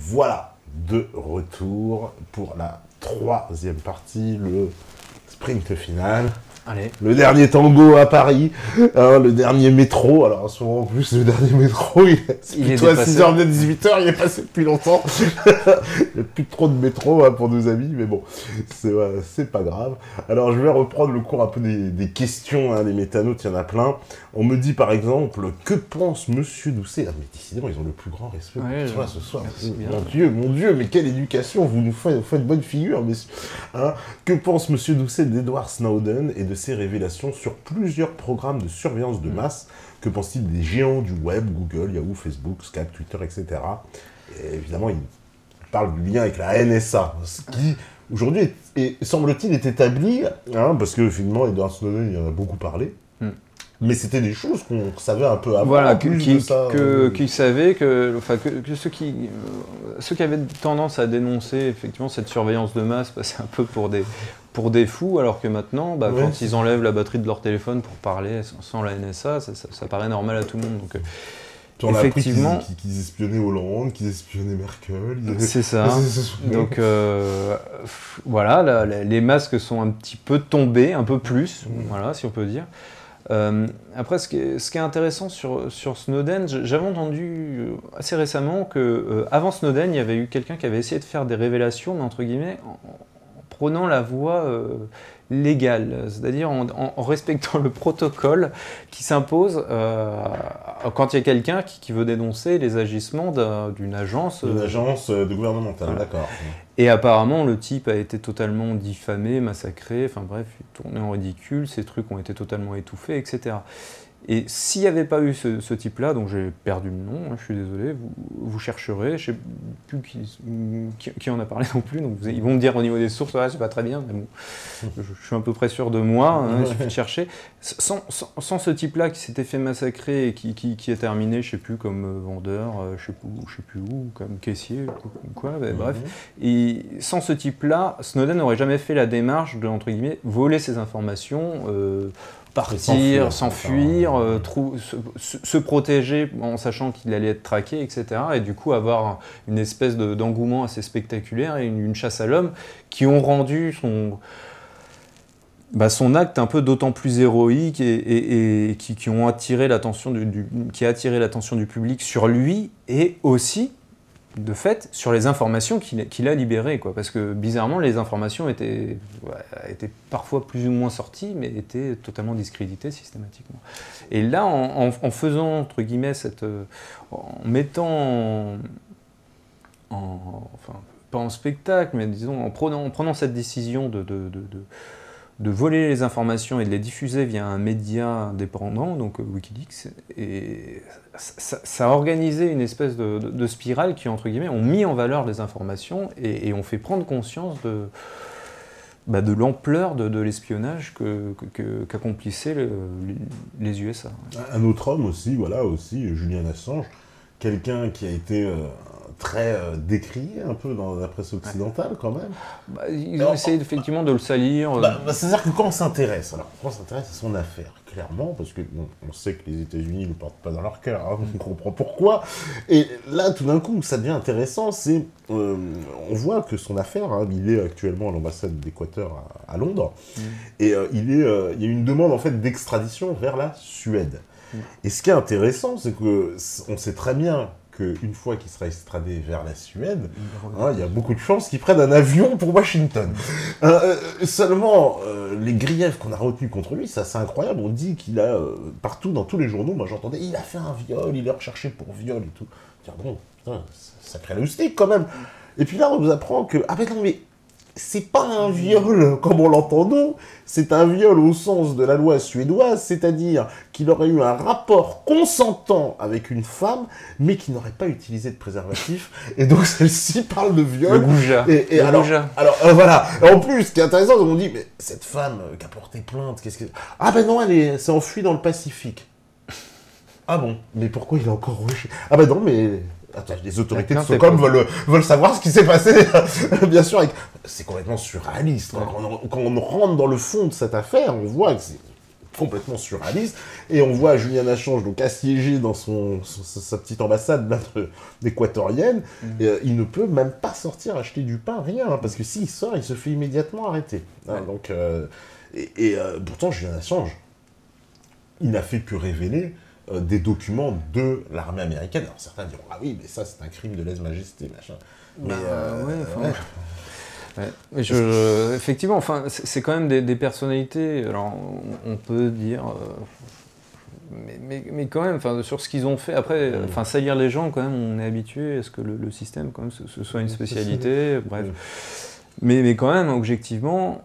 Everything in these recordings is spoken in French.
Voilà, de retour pour la troisième partie, le sprint final. Allez. Le dernier tango à Paris, le dernier métro. Alors en ce moment, en plus, le dernier métro, il est plutôt à 6h, 18h, il est passé depuis longtemps. Il n'y a plus trop de métro pour nos amis, mais bon, c'est pas grave. Alors je vais reprendre le cours un peu des questions, des métanautes, il y en a plein. On me dit par exemple, que pense Monsieur Doucet? Ah mais décidément, ils ont le plus grand respect pour toi ce soir. Mon Dieu, mais quelle éducation, vous nous faites bonne figure, messieurs. Que pense Monsieur Doucet d'Edward Snowden et de ses révélations sur plusieurs programmes de surveillance de masse? Que pense-t-il des géants du web, Google, Yahoo, Facebook, Skype, Twitter, etc. Et évidemment, il parle du lien avec la NSA, ce qui, aujourd'hui, semble-t-il, est établi, parce que, finalement, Edward Snowden, il en a beaucoup parlé, mais c'était des choses qu'on savait un peu avant. Voilà, qu'ils savaient que ceux qui avaient tendance à dénoncer, effectivement, cette surveillance de masse, c'est un peu pour des fous, alors que maintenant, quand ils enlèvent la batterie de leur téléphone pour parler sans la NSA, ça paraît normal à tout le monde. Donc, effectivement, qu'ils espionnaient Hollande, qu'ils espionnaient Merkel. C'est ça. Donc voilà, les masques sont un petit peu tombés, un peu plus, voilà, si on peut dire. Après, ce qui est intéressant sur Snowden, j'avais entendu assez récemment qu'avant Snowden, il y avait eu quelqu'un qui avait essayé de faire des révélations, mais entre guillemets, en prenant la voie légale, c'est-à-dire en respectant le protocole qui s'impose quand il y a quelqu'un qui veut dénoncer les agissements d'une agence. Une agence gouvernementale, voilà. D'accord. Et apparemment, le type a été totalement diffamé, massacré, enfin bref, tourné en ridicule, ces trucs ont été totalement étouffés, etc. Et s'il n'y avait pas eu ce type-là, donc j'ai perdu le nom, je suis désolé, vous chercherez, je ne sais plus qui en a parlé non plus, donc ils vont me dire au niveau des sources, c'est pas très bien, mais bon, je suis à peu près sûr de moi, il suffit de chercher. Sans ce type-là qui s'était fait massacrer et qui est terminé, je ne sais plus, comme vendeur, je ne sais plus où, comme caissier, ou quoi, bref. Et sans ce type-là, Snowden n'aurait jamais fait la démarche de, entre guillemets, voler ces informations, partir, s'enfuir, se protéger en sachant qu'il allait être traqué, etc. Et du coup avoir une espèce d'engouement assez spectaculaire et une chasse à l'homme qui ont rendu son acte un peu d'autant plus héroïque et qui ont attiré l'attention du public sur lui et aussi, de fait, sur les informations qu'il a libérées, quoi. Parce que, bizarrement, les informations étaient parfois plus ou moins sorties, mais étaient totalement discréditées systématiquement. Et là, en faisant, entre guillemets, en mettant enfin, pas en spectacle, mais disons, en prenant cette décision de voler les informations et de les diffuser via un média indépendant, donc Wikileaks, et ça a organisé une espèce de spirale qui, entre guillemets, ont mis en valeur les informations et ont fait prendre conscience de l'ampleur de l'espionnage qu'accomplissaient les USA. Un autre homme aussi, Julian Assange, quelqu'un qui a été très décrié un peu dans la presse occidentale quand même. Ils ont essayé effectivement de le salir. C'est-à-dire que quand on s'intéresse à son affaire, clairement, parce que on sait que les États-Unis ne le portent pas dans leur cœur, on comprend pourquoi. Et là, tout d'un coup, ça devient intéressant, on voit que son affaire, il est actuellement à l'ambassade d'Équateur à Londres, et il y a une demande en fait d'extradition vers la Suède. Et ce qui est intéressant, c'est que on sait très bien qu'une fois qu'il sera extradé vers la Suède, il y a beaucoup de chances qu'il prenne un avion pour Washington. Seulement, les griefs qu'on a retenus contre lui, c'est assez incroyable. On dit qu'il a, partout dans tous les journaux, moi j'entendais, il a fait un viol, il est recherché pour viol et tout. Bon, putain, sacré loustique quand même. Et puis là, on nous apprend que, mais c'est pas un viol comme on l'entend, non. C'est un viol au sens de la loi suédoise, c'est-à-dire qu'il aurait eu un rapport consentant avec une femme, mais qui n'aurait pas utilisé de préservatif, et donc celle-ci parle de viol. Le goujat. Alors, voilà. En plus, ce qui est intéressant, c'est qu'on dit, mais cette femme qui a porté plainte, qu'est-ce que... Ah ben non, elle s'est enfuie dans le Pacifique. Ah bon, mais pourquoi il est encore rouge? Ah ben non, mais... Attends, les autorités de Stockholm veulent savoir ce qui s'est passé, bien sûr. C'est complètement surréaliste. Quand on rentre dans le fond de cette affaire, on voit que c'est complètement surréaliste. Et on voit Julian Assange donc assiégé dans sa petite ambassade là, équatorienne. Il ne peut même pas sortir acheter du pain, rien, hein, parce que s'il sort, il se fait immédiatement arrêter. Hein, donc, pourtant, Julian Assange, il n'a fait que révéler des documents de l'armée américaine. Alors certains diront, ah oui, mais ça c'est un crime de lèse-majesté, machin. Mais effectivement, enfin, c'est quand même des personnalités. Alors, on peut dire, mais quand même, enfin, sur ce qu'ils ont fait. Après, enfin, salir les gens, quand même, on est habitué à ce que le système, quand même, ce soit une spécialité. Bref, mais quand même, objectivement.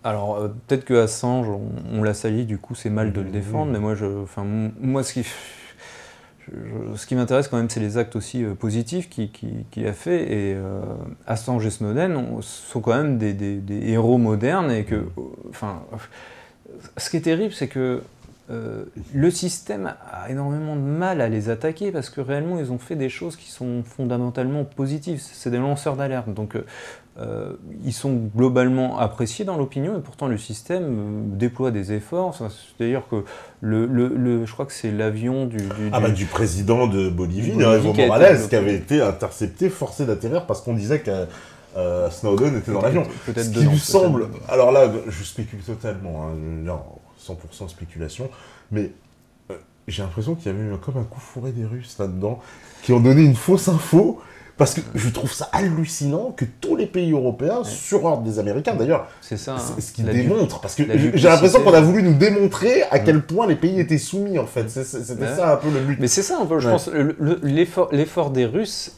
Alors, peut-être que Assange, on l'a sali, du coup, c'est mal de le défendre, mais moi, ce qui m'intéresse quand même, c'est les actes aussi positifs qu'il a fait, et Assange et Snowden sont quand même des héros modernes, et que, enfin, ce qui est terrible, c'est que le système a énormément de mal à les attaquer, parce que réellement, ils ont fait des choses qui sont fondamentalement positives, c'est des lanceurs d'alerte, donc ils sont globalement appréciés dans l'opinion, et pourtant le système déploie des efforts. C'est-à-dire que je crois que c'est l'avion du président de Bolivie, Evo Morales, qui avait été intercepté, forcé d'atterrir parce qu'on disait que Snowden était dans l'avion. Ce qui lui semble... Alors là, je spécule totalement, hein, 100% spéculation, mais j'ai l'impression qu'il y avait eu comme un coup fourré des Russes là-dedans, qui ont donné une fausse info. Parce que je trouve ça hallucinant que tous les pays européens, sur ordre des Américains, d'ailleurs, c'est ce qu'ils démontrent. Parce que j'ai l'impression qu'on a voulu nous démontrer à quel point les pays étaient soumis, en fait. C'était ça un peu le but. Mais c'est ça un peu, je pense, l'effort des Russes,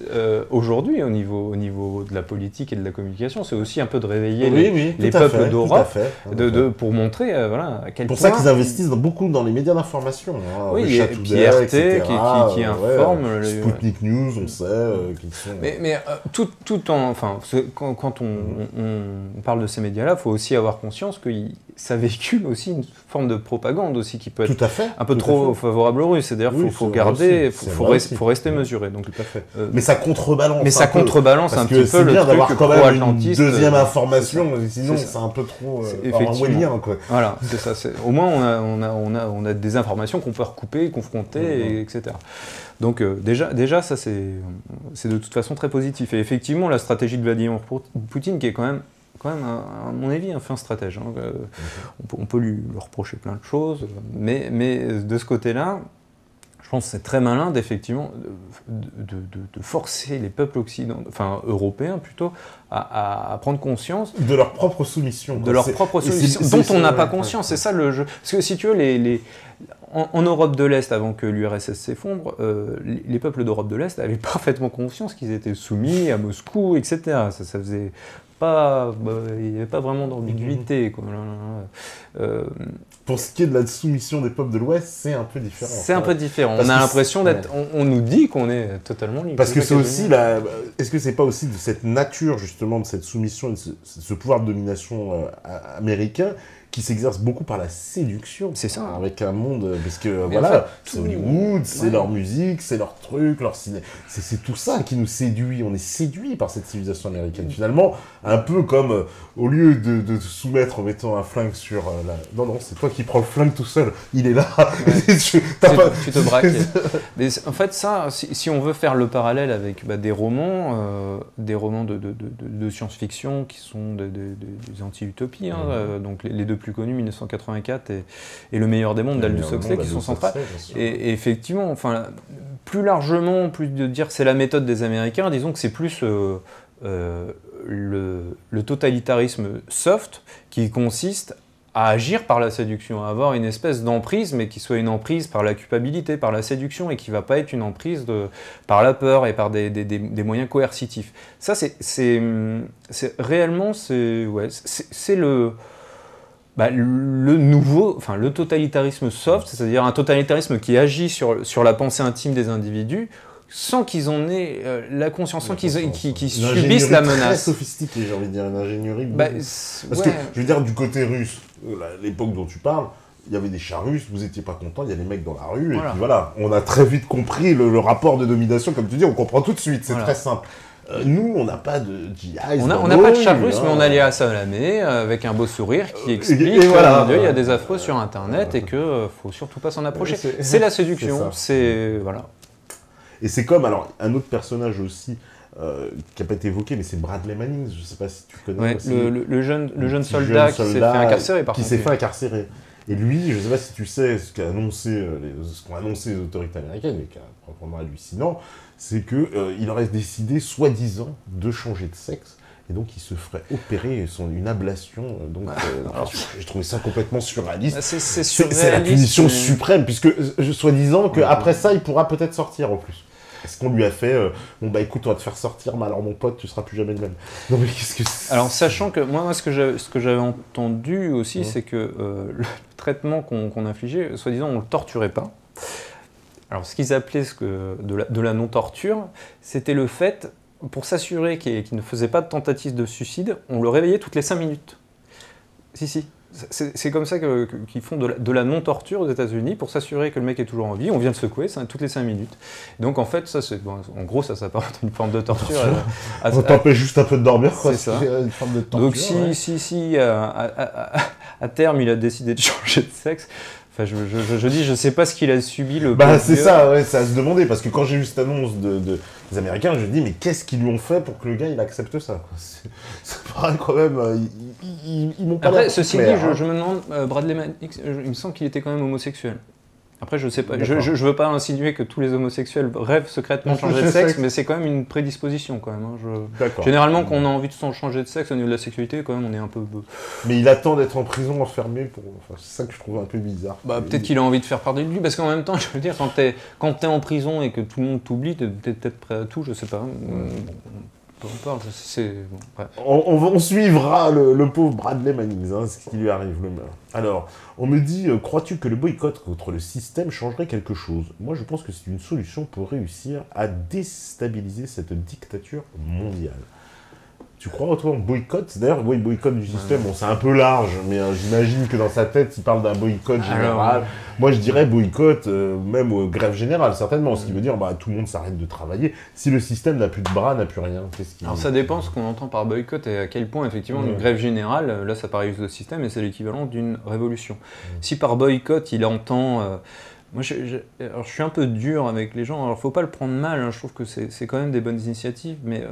aujourd'hui, au niveau de la politique et de la communication, c'est aussi un peu de réveiller les peuples d'Europe, pour montrer à quel point... C'est pour ça qu'ils investissent beaucoup dans les médias d'information. Hein, oui, et puis RT qui informe... Sputnik News, on sait, qui sont... Mais tout en, enfin, quand on parle de ces médias-là, il faut aussi avoir conscience que ça véhicule aussi une forme de propagande aussi qui peut être un peu trop favorable aux Russes. C'est-à-dire qu'il faut garder, faut rester mesuré. Donc, tout à fait. Mais ça contrebalance. Mais ça contrebalance un petit peu le truc d'avoir quand même une deuxième information. Sinon, c'est un peu trop orwellien, quoi. Voilà, c'est ça. Au moins, on a des informations qu'on peut recouper, confronter, etc. Donc déjà ça c'est de toute façon très positif. Et effectivement, la stratégie de Vladimir Poutine, qui est quand même à mon avis un fin stratège. Hein. On peut lui reprocher plein de choses, mais de ce côté-là, je pense que c'est très malin d'effectivement de forcer les peuples européens plutôt, à prendre conscience de leur propre soumission. De leur propre soumission, dont on n'a pas conscience. C'est ça le jeu. Parce que si tu veux, en Europe de l'Est, avant que l'URSS s'effondre, les peuples d'Europe de l'Est avaient parfaitement conscience qu'ils étaient soumis à Moscou, etc. Ça faisait pas... il n'y avait pas vraiment d'ambiguïté. Pour ce qui est de la soumission des peuples de l'Ouest, c'est un peu différent. C'est un peu différent. On a l'impression d'être... On nous dit qu'on est totalement libre. Parce que c'est aussi est-ce que c'est pas aussi de cette nature, justement, de cette soumission, de ce pouvoir de domination américain, qui s'exerce beaucoup par la séduction. C'est ça. Avec un monde, parce que voilà, c'est Hollywood, c'est leur musique, c'est leur truc, leur ciné. C'est tout ça qui nous séduit. On est séduit par cette civilisation américaine. Finalement, un peu comme, au lieu de te soumettre en mettant un flingue sur la... Non, c'est toi qui prends le flingue tout seul. Il est là. Ouais. tu te braques. Mais en fait, ça, si on veut faire le parallèle avec des romans de science-fiction qui sont des anti-utopies, hein, donc les deux plus connus, 1984 et Le meilleur des mondes d'Aldous Huxley, qui sont centrales. Et effectivement, enfin, plus largement, plus de dire que c'est la méthode des Américains, disons que c'est plus le totalitarisme soft qui consiste à agir par la séduction, à avoir une espèce d'emprise, mais qui soit une emprise par la culpabilité, par la séduction, et qui ne va pas être une emprise par la peur et par des moyens coercitifs. Ça, c'est réellement, c'est le nouveau, enfin le totalitarisme soft, c'est-à-dire un totalitarisme qui agit sur la pensée intime des individus, sans qu'ils en aient la conscience, sans qu'ils subissent la menace. Très sophistiquée, j'ai envie de dire, une ingénierie. Parce que, je veux dire, du côté russe, l'époque dont tu parles, il y avait des chars russes, vous n'étiez pas content, il y a des mecs dans la rue, et puis voilà, on a très vite compris le rapport de domination, comme tu dis, on comprend tout de suite, c'est très simple. Nous, on n'a pas de GI. On n'a pas de chat russe, mais on a Léa Salamé avec un beau sourire qui explique voilà, qu'il y a des affreux sur Internet et qu'il ne faut surtout pas s'en approcher. C'est la séduction, c'est voilà. Et c'est comme, alors, un autre personnage aussi, qui n'a pas été évoqué, mais c'est Bradley Manning, je ne sais pas si tu connais. Ouais, le jeune soldat qui s'est fait incarcérer, par contre. Qui s'est fait incarcérer. Et lui, je ne sais pas si tu sais ce qu'ont annoncé, les autorités américaines, mais qui est proprement hallucinant, c'est qu'il aurait décidé, soi-disant, de changer de sexe. Et donc, il se ferait opérer une ablation. J'ai trouvé ça complètement surréaliste. C'est la punition suprême, puisque, soi-disant, qu'après ça, il pourra peut-être sortir en plus. Est-ce qu'on lui a fait bon bah écoute, on va te faire sortir, mais alors mon pote, tu seras plus jamais le même. Non mais qu'est-ce que c'est ? Alors sachant que moi ce que j'avais entendu aussi, c'est que le traitement qu'on infligeait, soi-disant on le torturait pas. Alors ce qu'ils appelaient de la non-torture, c'était le fait, pour s'assurer qu'il ne faisait pas de tentative de suicide, on le réveillait toutes les 5 minutes. Si. C'est comme ça qu'ils font de la non-torture aux États-Unis pour s'assurer que le mec est toujours en vie. On vient de secouer toutes les 5 minutes. Donc en fait, en gros, ça s'apparente à une forme de torture. On t'empêche juste un peu de dormir, quoi. C'est ça. Une forme de torture. Donc si à terme il a décidé de changer de sexe. Enfin, je sais pas ce qu'il a subi le. Bah c'est ça, ouais, c'est à se demander, parce que quand j'ai vu cette annonce des Américains, je me dis mais qu'est-ce qu'ils lui ont fait pour que le gars il accepte ça, quoi. Ça paraît quand même, ils m'ont pas. Après, ceci dit, je me demande, Bradley Manning, il me semble qu'il était quand même homosexuel. Après, je sais pas, je veux pas insinuer que tous les homosexuels rêvent secrètement de changer de sexe, mais c'est quand même une prédisposition quand même. Généralement, quand on a envie de changer de sexe au niveau de la sexualité, quand même, on est un peu. Mais il attend d'être en prison enfermé pour. Enfin, c'est ça que je trouve un peu bizarre. Bah, peut-être qu'il a envie de faire partie de lui, parce qu'en même temps, je veux dire, quand t'es en prison et que tout le monde t'oublie, t'es peut-être prêt à tout, je sais pas. On parle, on suivra le pauvre Bradley Manning, hein, ce qui lui arrive. Alors, on me dit, crois-tu que le boycott contre le système changerait quelque chose ? Moi, je pense que c'est une solution pour réussir à déstabiliser cette dictature mondiale. Tu crois, toi, en boycott ? D'ailleurs, oui, boycott du système, bon, c'est un peu large, mais j'imagine que dans sa tête, il parle d'un boycott général. Moi, je dirais boycott, même grève générale, certainement. Ce qui veut dire, bah, tout le monde s'arrête de travailler. Si le système n'a plus de bras, n'a plus rien, qu'est-ce qu'il... Alors, ça dépend ce qu'on entend par boycott et à quel point, effectivement, une grève générale, là, ça paraît le système et c'est l'équivalent d'une révolution. Si par boycott, il entend... Moi, alors, je suis un peu dur avec les gens. Alors, faut pas le prendre mal, hein, je trouve que c'est quand même des bonnes initiatives, mais...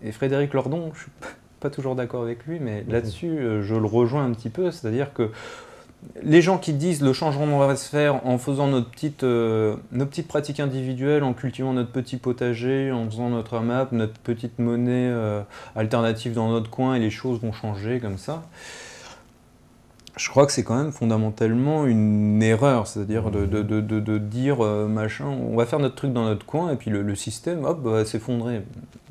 Et Frédéric Lordon, je suis pas toujours d'accord avec lui, mais là-dessus, je le rejoins un petit peu, c'est-à-dire que les gens qui disent le changement va se faire en faisant nos petites pratiques individuelles, en cultivant notre petit potager, en faisant notre AMAP, notre petite monnaie alternative dans notre coin et les choses vont changer comme ça. Je crois que c'est quand même fondamentalement une erreur, c'est-à-dire de dire machin, on va faire notre truc dans notre coin et puis le système, hop, va s'effondrer.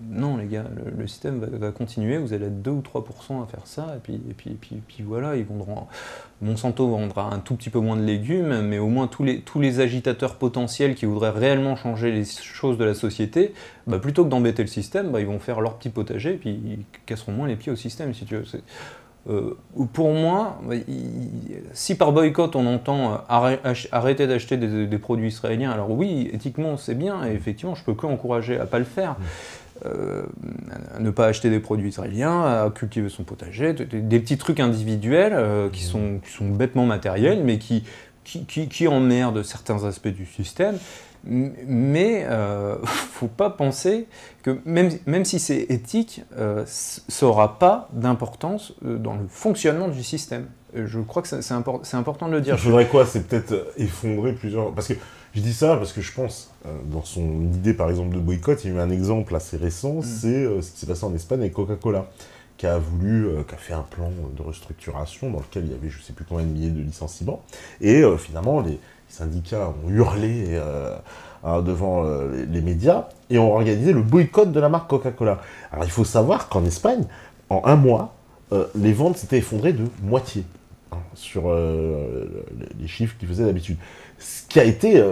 Non les gars, le système va continuer, vous allez être 2 ou 3% à faire ça, et puis voilà, ils vendront, Monsanto vendra un tout petit peu moins de légumes, mais au moins tous les agitateurs potentiels qui voudraient réellement changer les choses de la société, bah, plutôt que d'embêter le système, bah, ils vont faire leur petit potager et puis ils casseront moins les pieds au système, si tu veux. Pour moi, si par boycott on entend arrêter d'acheter des produits israéliens, alors oui, éthiquement c'est bien, et effectivement je peux que encourager à ne pas le faire, à ne pas acheter des produits israéliens, à cultiver son potager, des petits trucs individuels qui sont bêtement matériels, mais qui emmerdent certains aspects du système. Mais faut pas penser que même si c'est éthique, ça n'aura pas d'importance dans le fonctionnement du système. Je crois que c'est important de le dire. Il faudrait quoi ? C'est peut-être effondrer plusieurs... Parce que je dis ça parce que je pense, dans son idée par exemple de boycott, il y a eu un exemple assez récent, c'est ce qui s'est passé en Espagne avec Coca-Cola, qui a fait un plan de restructuration dans lequel il y avait je ne sais plus combien de milliers de licenciements, et finalement les syndicats ont hurlé devant les médias et ont organisé le boycott de la marque Coca-Cola. Alors il faut savoir qu'en Espagne, en un mois, les ventes s'étaient effondrées de moitié sur les chiffres qu'ils faisaient d'habitude. Ce qui a été...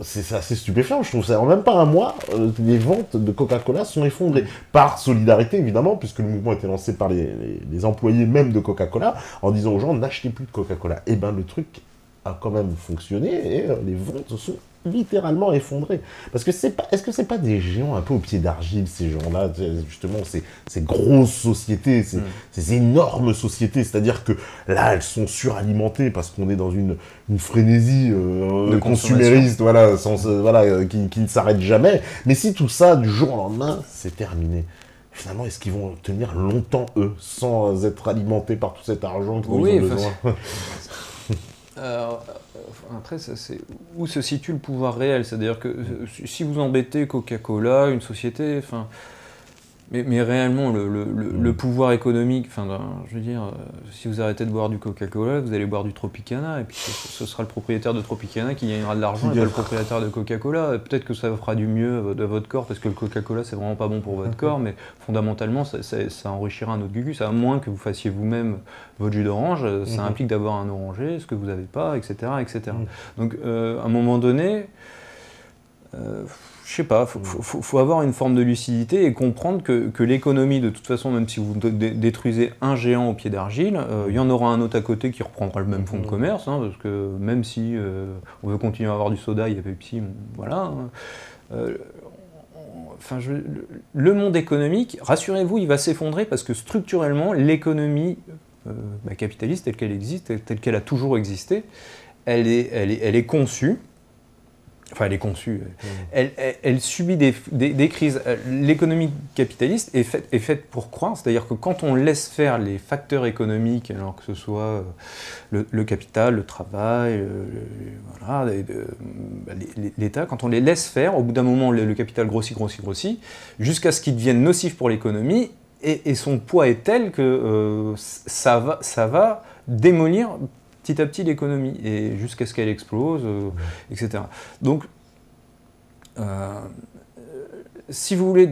c'est assez stupéfiant, je trouve ça. En même pas un mois, les ventes de Coca-Cola sont effondrées. Par solidarité, évidemment, puisque le mouvement était lancé par les employés même de Coca-Cola, en disant aux gens, n'achetez plus de Coca-Cola. Et bien, le truc a quand même fonctionné, et les ventes se sont littéralement effondrés. Parce que est-ce que c'est pas des géants un peu au pied d'argile, ces gens-là, justement, ces grosses sociétés, ces énormes sociétés, c'est-à-dire que là, elles sont suralimentées parce qu'on est dans une frénésie consumériste, voilà, qui ne s'arrête jamais. Mais si tout ça, du jour au lendemain, c'est terminé, finalement, est-ce qu'ils vont tenir longtemps, eux, sans être alimentés par tout cet argent dont ils ont besoin? Après, c'est où se situe le pouvoir réel. C'est-à-dire que si vous embêtez Coca-Cola, une société, enfin, mais réellement, le pouvoir économique, enfin, je veux dire, si vous arrêtez de boire du Coca-Cola, vous allez boire du Tropicana, et puis ce sera le propriétaire de Tropicana qui gagnera de l'argent, et pas le propriétaire de Coca-Cola. Peut-être que ça fera du mieux de votre corps, parce que le Coca-Cola, c'est vraiment pas bon pour votre corps, mais fondamentalement, ça enrichira un autre gugus, à moins que vous fassiez vous-même votre jus d'orange, ça implique d'avoir un oranger, ce que vous n'avez pas, etc., etc. Donc, à un moment donné, je sais pas, faut avoir une forme de lucidité et comprendre que l'économie, de toute façon, même si vous détruisez un géant au pied d'argile, il y en aura un autre à côté qui reprendra le même fonds de commerce, hein, parce que même si on veut continuer à avoir du soda, il y a Pepsi, voilà. Enfin, le monde économique, rassurez-vous, il va s'effondrer parce que structurellement, l'économie capitaliste telle qu'elle existe, telle qu'elle a toujours existé, elle est conçue. Enfin, elle est conçue. Elle subit des crises. L'économie capitaliste est faite pour croire, c'est-à-dire que quand on laisse faire les facteurs économiques, alors que ce soit le capital, le travail, voilà, l'État, quand on les laisse faire, au bout d'un moment, le capital grossit, jusqu'à ce qu'il devienne nocif pour l'économie, et son poids est tel que ça va démolir petit à petit l'économie, et jusqu'à ce qu'elle explose, etc. Donc, si vous voulez,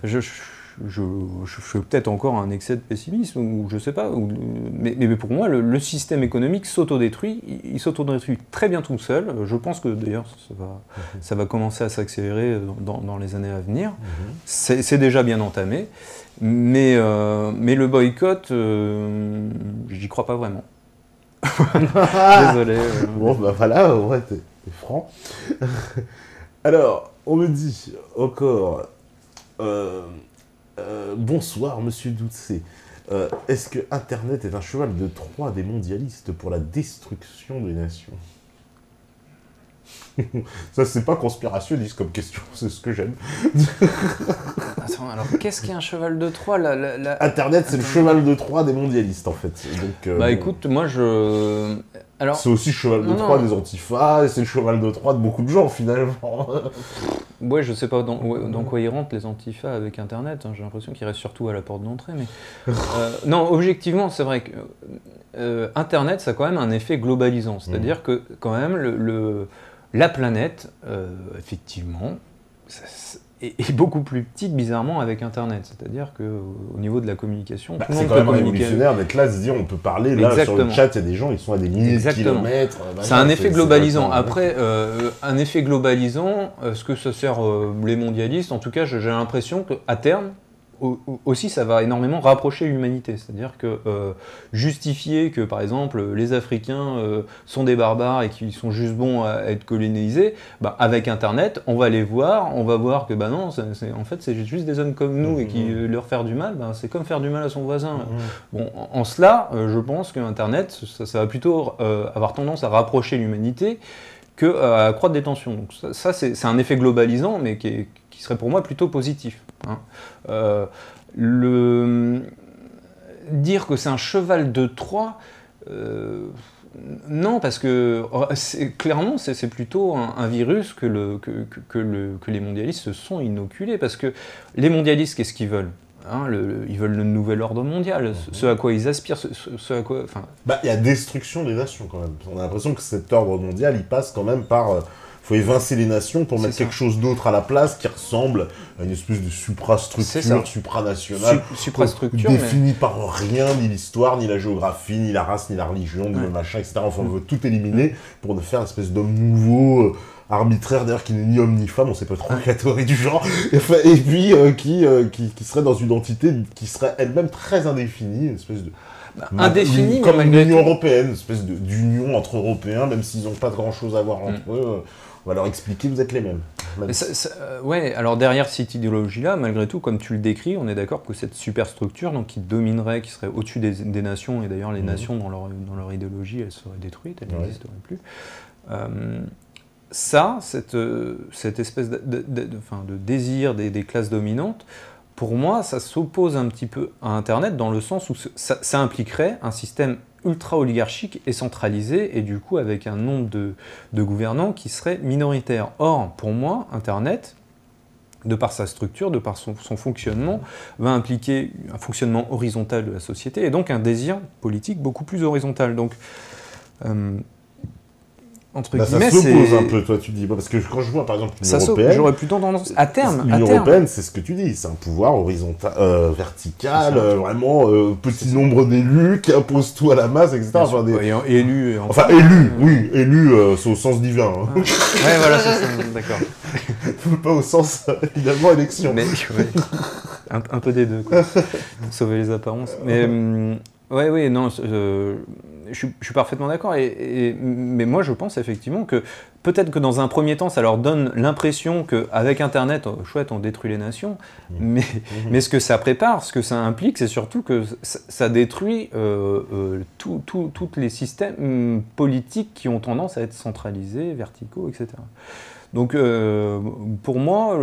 je fais peut-être encore un excès de pessimisme, ou je sais pas, mais pour moi, le système économique s'autodétruit, il s'autodétruit très bien tout seul. Je pense que d'ailleurs, ça va commencer à s'accélérer dans les années à venir. C'est déjà bien entamé, mais le boycott, j'y crois pas vraiment. Désolé. Bon, bah voilà, ouais, t'es franc. Alors, on me dit encore, bonsoir, monsieur Doucet. Est-ce que Internet est un cheval de Troie des mondialistes pour la destruction des nations? Ça, c'est pas conspirationniste comme question, c'est ce que j'aime. Attends, alors qu'est-ce qu'est un cheval de Troie Internet, c'est le cheval de Troie des mondialistes, en fait. Donc, écoute, moi alors, c'est aussi le cheval de Troie des antifas, et c'est le cheval de Troie de beaucoup de gens, finalement. Ouais, je sais pas dans quoi ils rentrent, les antifas, avec Internet. Hein. J'ai l'impression qu'ils restent surtout à la porte d'entrée. Mais non, objectivement, c'est vrai que Internet, ça a quand même un effet globalisant. C'est-à-dire que, quand même, la planète, effectivement, est beaucoup plus petite, bizarrement, avec Internet. C'est-à-dire qu'au niveau de la communication, tout le monde c'est quand même révolutionnaire d'être là, se dire on peut parler, là, sur le chat, il y a des gens, ils sont à des milliers de kilomètres. C'est un effet globalisant. Après, un effet globalisant, ce que ça sert les mondialistes, en tout cas, j'ai l'impression qu'à terme, aussi, ça va énormément rapprocher l'humanité. C'est-à-dire que justifier que, par exemple, les Africains sont des barbares et qu'ils sont juste bons à être colonisés, avec Internet, on va les voir, on va voir que non, en fait, c'est juste des hommes comme nous et qui leur faire du mal, c'est comme faire du mal à son voisin. Bon, en cela, je pense que Internet, ça va plutôt avoir tendance à rapprocher l'humanité qu'à accroître des tensions. Donc ça c'est un effet globalisant, mais qui serait pour moi plutôt positif. Hein. Dire que c'est un cheval de Troie, non, parce que clairement c'est plutôt un virus que les mondialistes se sont inoculés, parce que les mondialistes, qu'est-ce qu'ils veulent? Hein, ils veulent le nouvel ordre mondial, ce à quoi ils aspirent, ce à quoi... il y a destruction des nations quand même. On a l'impression que cet ordre mondial, il passe quand même par... faut évincer les nations pour mettre quelque chose d'autre à la place qui ressemble à une espèce de suprastructure, supranationale, définie par rien, ni l'histoire, ni la géographie, ni la race, ni la religion, ni le machin, etc. Enfin, on veut tout éliminer pour faire une espèce d'homme nouveau... arbitraire d'ailleurs, qui n'est ni homme ni femme, on sait pas trop la catégorie du genre, et puis qui serait dans une entité qui serait elle-même très indéfinie, une espèce de... indéfinie, comme l'Union européenne, une espèce d'union entre Européens, même s'ils n'ont pas grand-chose à voir entre eux. On va leur expliquer, vous êtes les mêmes. Ouais, alors derrière cette idéologie-là, malgré tout, comme tu le décris, on est d'accord que cette superstructure, donc qui dominerait, qui serait au-dessus des nations, et d'ailleurs les nations dans leur idéologie, elles seraient détruites, elles n'existeraient plus. Cette espèce de désir des classes dominantes, pour moi, ça s'oppose un petit peu à Internet dans le sens où ça impliquerait un système ultra-oligarchique et centralisé, et du coup avec un nombre de gouvernants qui serait minoritaire. Or, pour moi, Internet, de par sa structure, de par son fonctionnement, va impliquer un fonctionnement horizontal de la société, et donc un désir politique beaucoup plus horizontal. Donc, entre guillemets, ça s'oppose un peu, toi, tu dis. Parce que quand je vois, par exemple, l'Union européenne... J'aurais plutôt tendance... À terme... L'Union européenne, c'est ce que tu dis. C'est un pouvoir horizontal, vertical, vraiment, petit nombre d'élus qui imposent tout à la masse, etc. Enfin, élus... oui, élus, c'est au sens divin. Hein. Ouais, voilà, c'est ça, d'accord. Pas au sens, évidemment, élection. Mais, ouais, un peu des deux, quoi, pour sauver les apparences. Mais... oui, non, je suis parfaitement d'accord. Mais moi, je pense effectivement que peut-être que dans un premier temps, ça leur donne l'impression qu'avec Internet, chouette, on détruit les nations. Mais ce que ça prépare, ce que ça implique, c'est surtout que ça détruit tous les systèmes politiques qui ont tendance à être centralisés, verticaux, etc. Donc, pour moi,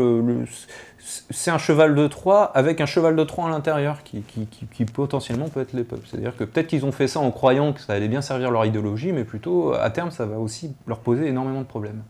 c'est un cheval de Troie avec un cheval de Troie à l'intérieur qui potentiellement peut être les peuples. C'est-à-dire que peut-être qu'ils ont fait ça en croyant que ça allait bien servir leur idéologie, mais plutôt, à terme, ça va aussi leur poser énormément de problèmes.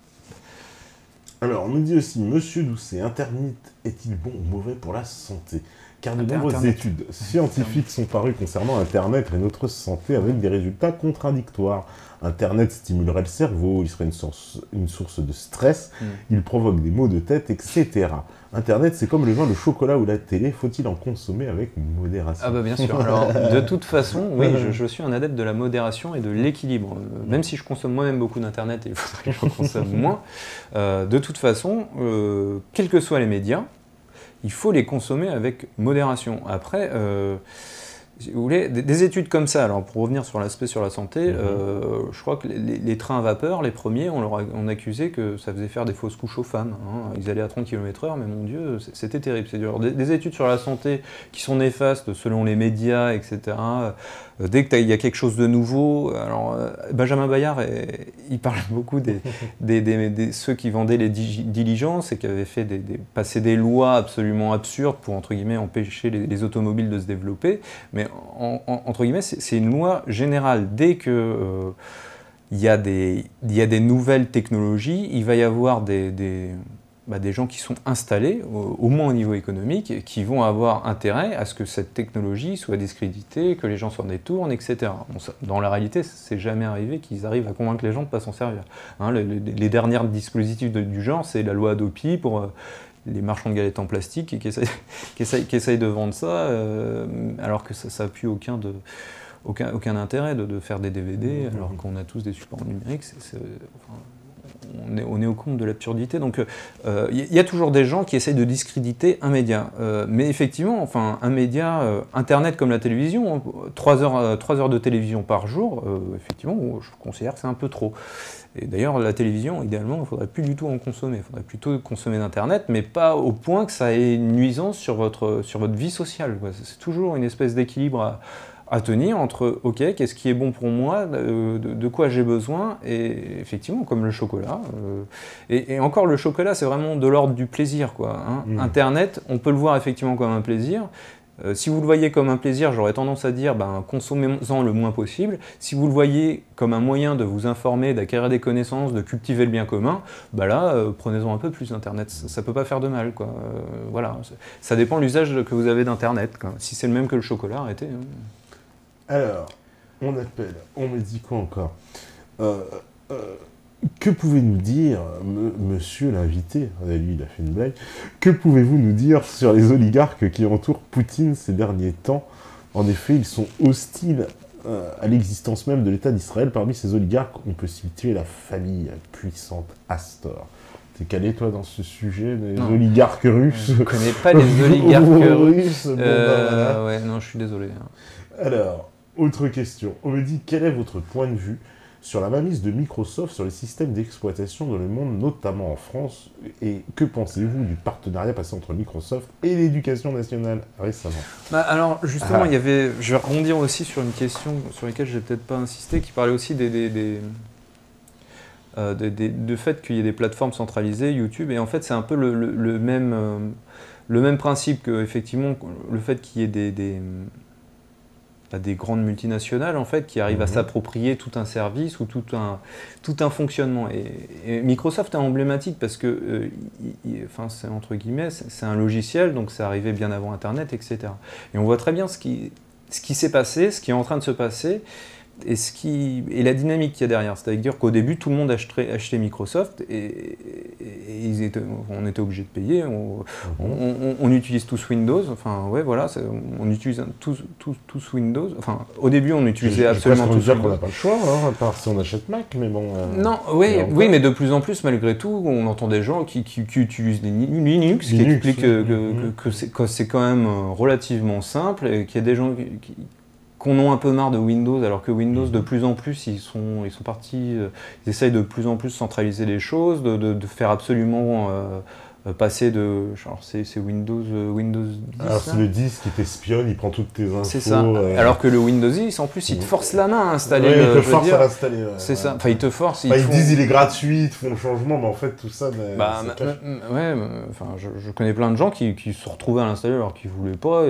Alors, on nous dit aussi, Monsieur Doucet, Internet est-il bon ou mauvais pour la santé? Car de nombreuses études scientifiques sont parues concernant Internet et notre santé avec des résultats contradictoires. Internet stimulerait le cerveau, il serait une source de stress, il provoque des maux de tête, etc. Internet, c'est comme le vin, le chocolat ou la télé, faut-il en consommer avec modération? Ah bah bien sûr, alors de toute façon, oui, je suis un adepte de la modération et de l'équilibre. Même si je consomme moi-même beaucoup d'Internet et il faudrait que je consomme moins, de toute façon, quels que soient les médias, il faut les consommer avec modération. Après, si vous voulez, des études comme ça, alors pour revenir sur l'aspect sur la santé, je crois que les trains à vapeur, les premiers, on accusait que ça faisait faire des fausses couches aux femmes. Hein. Ils allaient à 30 km/h, mais mon Dieu, c'était terrible. C'est dur. Des études sur la santé qui sont néfastes selon les médias, etc. Dès qu'il y a quelque chose de nouveau, alors Benjamin Bayard, il parle beaucoup des ceux qui vendaient les diligences et qui avaient fait passer des lois absolument absurdes pour, entre guillemets, empêcher les automobiles de se développer. Mais entre guillemets, c'est une loi générale. Dès que il y a des nouvelles technologies, il va y avoir des gens qui sont installés, au moins au niveau économique, qui vont avoir intérêt à ce que cette technologie soit discréditée, que les gens s'en détournent, etc. Bon, dans la réalité, c'est jamais arrivé qu'ils arrivent à convaincre les gens de ne pas s'en servir. Hein, les derniers dispositifs du genre, c'est la loi Adopi pour les marchands de galettes en plastique qui essayent de vendre ça, alors que ça n'a plus aucun intérêt de faire des DVD, alors qu'on a tous des supports numériques. On est au compte de l'absurdité. Donc, y a toujours des gens qui essayent de discréditer un média. Mais effectivement, enfin, un média, Internet comme la télévision, 3 heures de télévision par jour, effectivement, je considère que c'est un peu trop. Et d'ailleurs, la télévision, idéalement, il ne faudrait plus du tout en consommer. Il faudrait plutôt consommer d'Internet, mais pas au point que ça ait une nuisance sur votre vie sociale, quoi. C'est toujours une espèce d'équilibre à tenir entre, ok, qu'est-ce qui est bon pour moi, de quoi j'ai besoin, et effectivement, comme le chocolat. Et encore, le chocolat, c'est vraiment de l'ordre du plaisir, quoi, hein. Internet, on peut le voir effectivement comme un plaisir. Si vous le voyez comme un plaisir, j'aurais tendance à dire, consommez-en le moins possible. Si vous le voyez comme un moyen de vous informer, d'acquérir des connaissances, de cultiver le bien commun, prenez-en un peu plus d'Internet. Ça peut pas faire de mal, quoi. Voilà. Ça dépend de l'usage que vous avez d'Internet, quoi. Si c'est le même que le chocolat, arrêtez. Hein. Alors, on me dit quoi encore? Que pouvez-nous dire, monsieur l'invité, lui il a fait une blague, que pouvez-vous nous dire sur les oligarques qui entourent Poutine ces derniers temps? En effet, ils sont hostiles à l'existence même de l'État d'Israël. Parmi ces oligarques, on peut situer la famille puissante Astor. T'es calé, toi, dans ce sujet des oligarques russes? Je ne connais pas les oligarques russes. Voilà. Ouais, non, je suis désolé. Alors, autre question. On me dit, quel est votre point de vue sur la mainmise de Microsoft sur les systèmes d'exploitation dans le monde, notamment en France. Et que pensez-vous du partenariat passé entre Microsoft et l'éducation nationale récemment? Alors justement, il y avait, je vais rebondir aussi sur une question sur laquelle je n'ai peut-être pas insisté, qui parlait aussi du fait qu'il y ait des plateformes centralisées, YouTube, et en fait c'est un peu le même principe que effectivement le fait qu'il y ait des grandes multinationales en fait qui arrivent à s'approprier tout un service ou tout un fonctionnement. Et Microsoft est emblématique parce que, c'est entre guillemets, c'est un logiciel, donc c'est arrivé bien avant Internet, etc. Et on voit très bien ce qui s'est passé, ce qui est en train de se passer, et la dynamique qu'il y a derrière. C'est-à-dire qu'au début, tout le monde achetait Microsoft et on était obligé de payer. On utilise tous Windows. Enfin, ouais, voilà, on utilise tous Windows. Enfin, au début, on utilisait absolument tous Windows. On n'a pas le choix, hein, à part si on achète Mac, mais bon... Non, oui, mais de plus en plus, malgré tout, on entend des gens qui utilisent Linux, qui expliquent que c'est quand même relativement simple, et qu'il y a des gens qu'on a un peu marre de Windows, alors que Windows, de plus en plus, ils sont partis, ils essayent de plus en plus centraliser les choses, de faire absolument passer de... Alors c'est Windows 10. Alors c'est le 10 qui t'espionne, il prend toutes tes infos. C'est ça. Alors que le Windows 10, en plus, il te force la main à installer. Ouais, il te force à l'installer. C'est ça. Enfin, il te force. Ils disent il est gratuit, ils te font le changement, mais en fait tout ça... je connais plein de gens qui se sont retrouvés à l'installer alors qu'ils voulaient pas.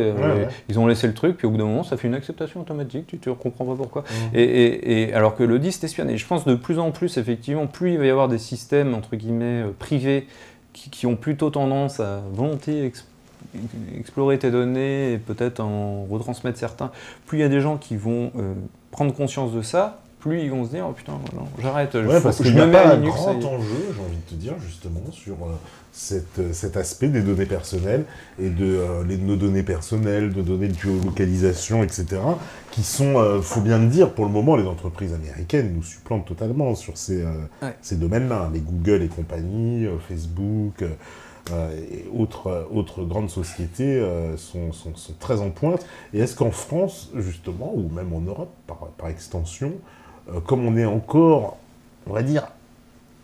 Ils ont laissé le truc, puis au bout d'un moment, ça fait une acceptation automatique. Tu ne comprends pas pourquoi. Et alors que le 10 t'espionne. Et je pense de plus en plus, effectivement, plus il va y avoir des systèmes, entre guillemets, privés, qui ont plutôt tendance à volontiers explorer tes données et peut-être en retransmettre certains, plus il y a des gens qui vont prendre conscience de ça, plus ils vont se dire « Oh putain, non, j'arrête, parce qu'il y a pas un grand enjeu, j'ai envie de te dire, justement, sur cet aspect des données personnelles et de nos données personnelles, de données de géolocalisation, etc., qui sont, faut bien le dire, pour le moment, les entreprises américaines nous supplantent totalement sur ces domaines-là. Les Google et compagnie, Facebook... et autres grandes sociétés sont très en pointe. Et est-ce qu'en France, justement, ou même en Europe, par extension, comme on est encore, on va dire,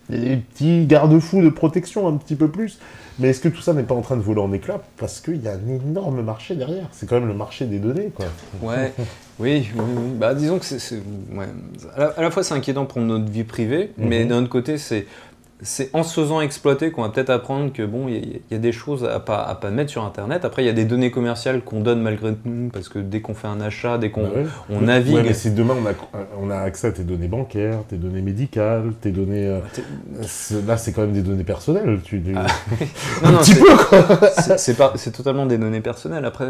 des petits garde-fous de protection un petit peu plus, mais est-ce que tout ça n'est pas en train de voler en éclats parce qu'il y a un énorme marché derrière? C'est quand même le marché des données, quoi. Ouais, oui. Bah, disons que à la fois c'est inquiétant pour notre vie privée, mais d'un autre côté, c'est en se faisant exploiter qu'on va peut-être apprendre que bon, il y a des choses à pas mettre sur Internet. Après, il y a des données commerciales qu'on donne malgré nous, parce que dès qu'on fait un achat, dès qu'on navigue... Ouais, mais si demain on a accès à tes données bancaires, tes données médicales, tes données... là, c'est quand même des données personnelles. Un petit peu, quoi. C'est totalement des données personnelles. Après,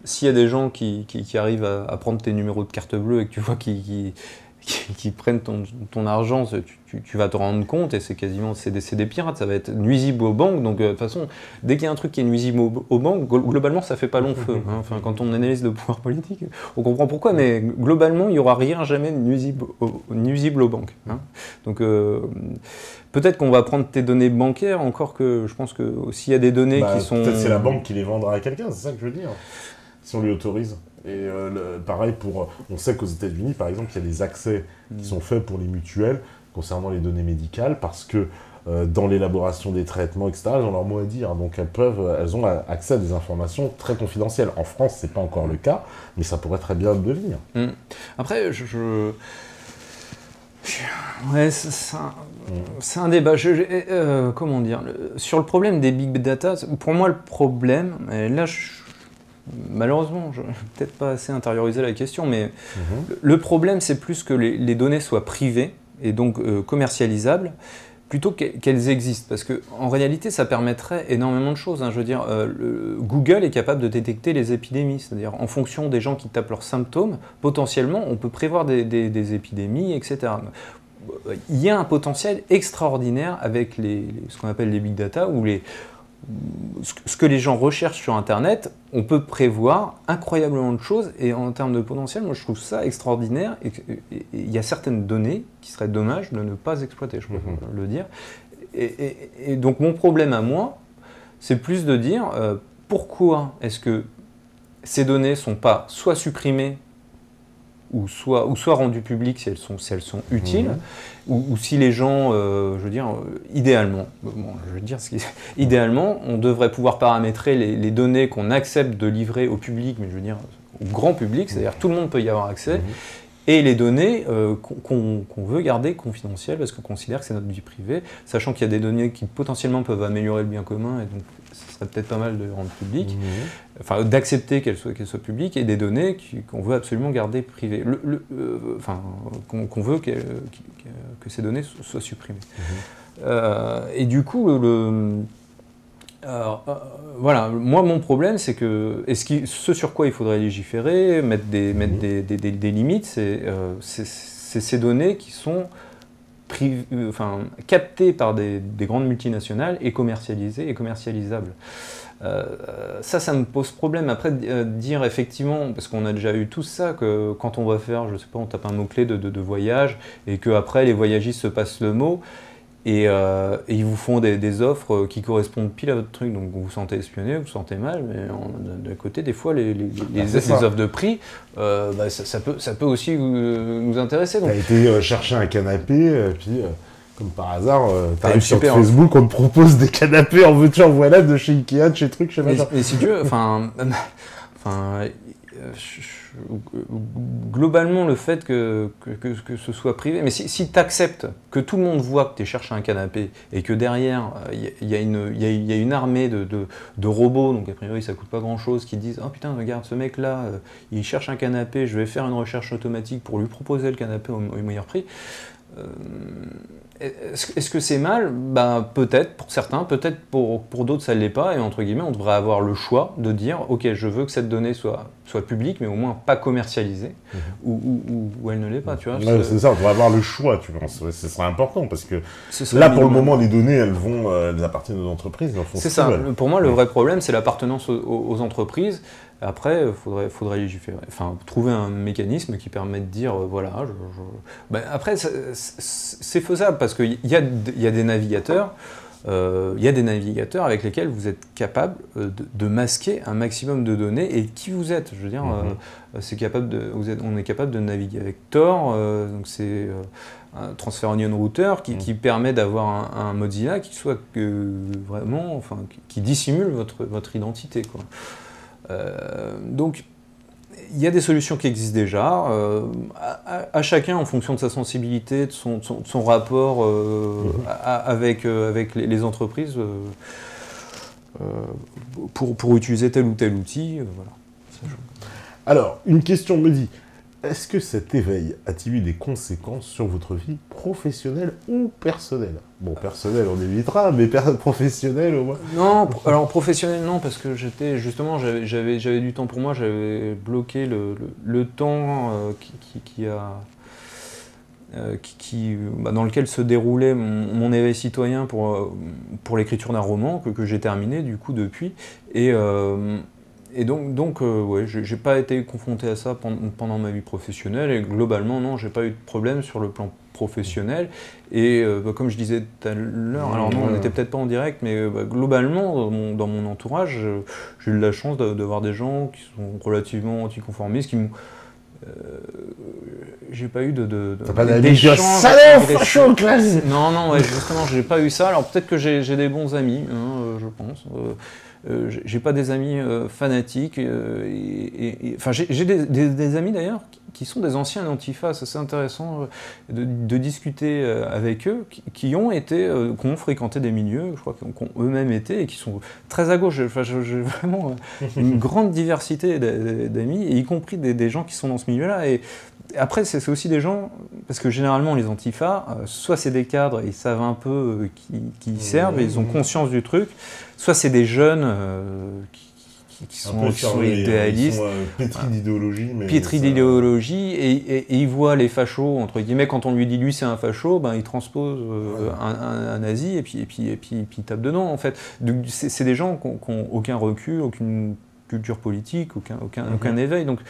s'il y a des gens qui arrivent à prendre tes numéros de carte bleue et que tu vois qui prennent ton argent, tu vas te rendre compte, et c'est des pirates, ça va être nuisible aux banques. Donc de toute façon, dès qu'il y a un truc qui est nuisible aux banques, globalement ça fait pas long feu. Hein. Enfin, quand on analyse le pouvoir politique, on comprend pourquoi, mais globalement il n'y aura rien jamais nuisible aux banques. Hein. Donc peut-être qu'on va prendre tes données bancaires, encore que je pense que s'il y a des données qui sont... Peut-être c'est la banque qui les vendra à quelqu'un, c'est ça que je veux dire, si on lui autorise. Et pareil, on sait qu'aux États-Unis, par exemple, il y a des accès qui sont faits pour les mutuelles concernant les données médicales, parce que dans l'élaboration des traitements, etc., elles ont leur mot à dire. Donc elles ont accès à des informations très confidentielles. En France, c'est pas encore le cas, mais ça pourrait très bien le devenir. Après, ouais, c'est un débat. Comment dire, sur le problème des big data, pour moi, le problème, et là, malheureusement, je n'ai peut-être pas assez intériorisé la question, mais le problème, c'est plus que les données soient privées et donc commercialisables, plutôt qu'elles existent. Parce qu'en réalité, ça permettrait énormément de choses. Hein. Je veux dire, Google est capable de détecter les épidémies. C'est-à-dire, en fonction des gens qui tapent leurs symptômes, potentiellement, on peut prévoir des épidémies, etc. Il y a un potentiel extraordinaire avec ce qu'on appelle les big data, ou ce que les gens recherchent sur Internet. On peut prévoir incroyablement de choses, et en termes de potentiel, moi je trouve ça extraordinaire, et il y a certaines données qui seraient dommage de ne pas exploiter, je peux le dire. Et donc mon problème à moi, c'est plus de dire pourquoi est-ce que ces données ne sont pas soit supprimées, soit rendues publiques si elles sont utiles, ou si les gens, je veux dire, idéalement, idéalement, on devrait pouvoir paramétrer les données qu'on accepte de livrer au public, mais je veux dire au grand public, c'est-à-dire tout le monde peut y avoir accès, et les données qu'on veut garder confidentielles parce qu'on considère que c'est notre vie privée, sachant qu'il y a des données qui potentiellement peuvent améliorer le bien commun, et donc ce serait peut-être pas mal de les rendre publiques, enfin d'accepter qu'elles soient publiques, et des données qu'on veut absolument garder privées, qu'on veut que ces données soient supprimées. Et du coup, voilà, moi mon problème c'est que, ce sur quoi il faudrait légiférer, mettre des limites, c'est ces données qui sont captées par des grandes multinationales et commercialisées et commercialisables. Ça me pose problème. Après, dire effectivement, parce qu'on a déjà eu tout ça, que quand on va faire, je sais pas, on tape un mot-clé de voyage, et qu'après les voyagistes se passent le mot, et ils vous font des offres qui correspondent pile à votre truc, donc vous vous sentez espionné, vous vous sentez mal, mais d'un côté, des fois, les offres de prix, ça peut aussi nous intéresser. Tu as été chercher un canapé, puis comme par hasard, tu arrives sur Facebook, on te propose des canapés en veux-tu en voilà de chez Ikea, de chez trucs, je sais pas. Mais si tu veux, globalement, le fait que ce soit privé, mais si tu acceptes que tout le monde voit que tu cherché un canapé et que derrière, il y a une armée de robots, donc a priori ça coûte pas grand-chose, qui disent « Oh putain, regarde, ce mec-là, il cherche un canapé, je vais faire une recherche automatique pour lui proposer le canapé au meilleur prix », est-ce que c'est mal? Peut-être pour certains, peut-être pour d'autres ça ne l'est pas, et entre guillemets on devrait avoir le choix de dire ok, je veux que cette donnée soit publique, mais au moins pas commercialisée, ou elle ne l'est pas, tu vois. C'est ça, on devrait avoir le choix, tu vois, ce serait important, parce que là pour le moment les données elles appartiennent aux entreprises, c'est ça, pour moi le vrai problème c'est l'appartenance aux entreprises. Après, faudrait légiférer, enfin trouver un mécanisme qui permet de dire voilà. Après, c'est faisable parce qu'il y a des navigateurs, avec lesquels vous êtes capable de masquer un maximum de données et qui vous êtes. Je veux dire, on est capable de naviguer avec Tor, donc c'est un Transfer Onion Router qui permet d'avoir un Mozilla qui soit vraiment, qui dissimule votre identité, quoi. Donc, il y a des solutions qui existent déjà, à chacun en fonction de sa sensibilité, de son rapport avec les entreprises pour utiliser tel ou tel outil. Voilà. Alors, une question me dit, est-ce que cet éveil a-t-il eu des conséquences sur votre vie professionnelle ou personnelle? Bon, personnelle, on évitera, mais professionnelle au moins. Non, alors professionnelle, non, parce que j'avais du temps pour moi, j'avais bloqué le temps dans lequel se déroulait mon éveil citoyen pour l'écriture d'un roman, que j'ai terminé du coup depuis. Et donc ouais, j'ai pas été confronté à ça pendant ma vie professionnelle, et globalement, non, j'ai pas eu de problème sur le plan professionnel. Et comme je disais tout à l'heure, alors non, on n'était peut-être pas en direct, mais globalement, dans mon entourage, j'ai eu la chance de voir des gens qui sont relativement anticonformistes, qui m'ont... j'ai pas eu T'as pas d'amis salaud, facho, classe. Non, ouais, justement, j'ai pas eu ça. Alors peut-être que j'ai des bons amis, je pense. J'ai pas des amis fanatiques, enfin j'ai des amis d'ailleurs qui sont des anciens d'Antifa. C'est intéressant de discuter avec eux, qui ont fréquenté des milieux, je crois, qui ont eux-mêmes été, et qui sont très à gauche. Enfin, j'ai vraiment une grande diversité d'amis, y compris des gens qui sont dans ce milieu-là. Et après, c'est aussi des gens, parce que généralement les Antifa, soit c'est des cadres, ils savent un peu qui ils servent, et ils ont conscience du truc, soit c'est des jeunes qui sont idéalistes, pétris d'idéologie. Pétris d'idéologie, et ils voient les fachos, entre guillemets, quand on lui dit lui c'est un facho, il transpose un nazi, et puis il tape dedans, en fait. C'est des gens qui n'ont aucun recul, aucune culture politique, aucun éveil. Donc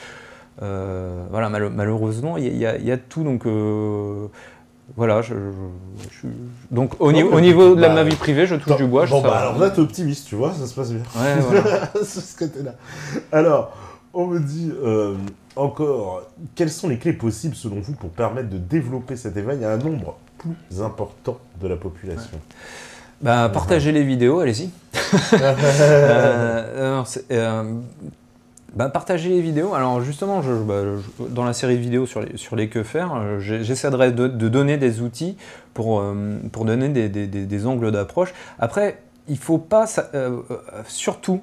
voilà, malheureusement, il y a tout. Donc voilà, donc au niveau de ma vie privée, je touche du bois. Alors là, t'es optimiste, tu vois, ça se passe bien. Ouais, voilà. C'est ce côté-là. Alors, On me dit encore, quelles sont les clés possibles selon vous pour permettre de développer cet éveil à un nombre plus important de la population? Bah, partagez les vidéos, allez-y. Partagez les vidéos. Alors justement, dans la série de vidéos sur les que faire, j'essaierai de donner des outils pour donner des angles d'approche. Après, il ne faut pas, surtout,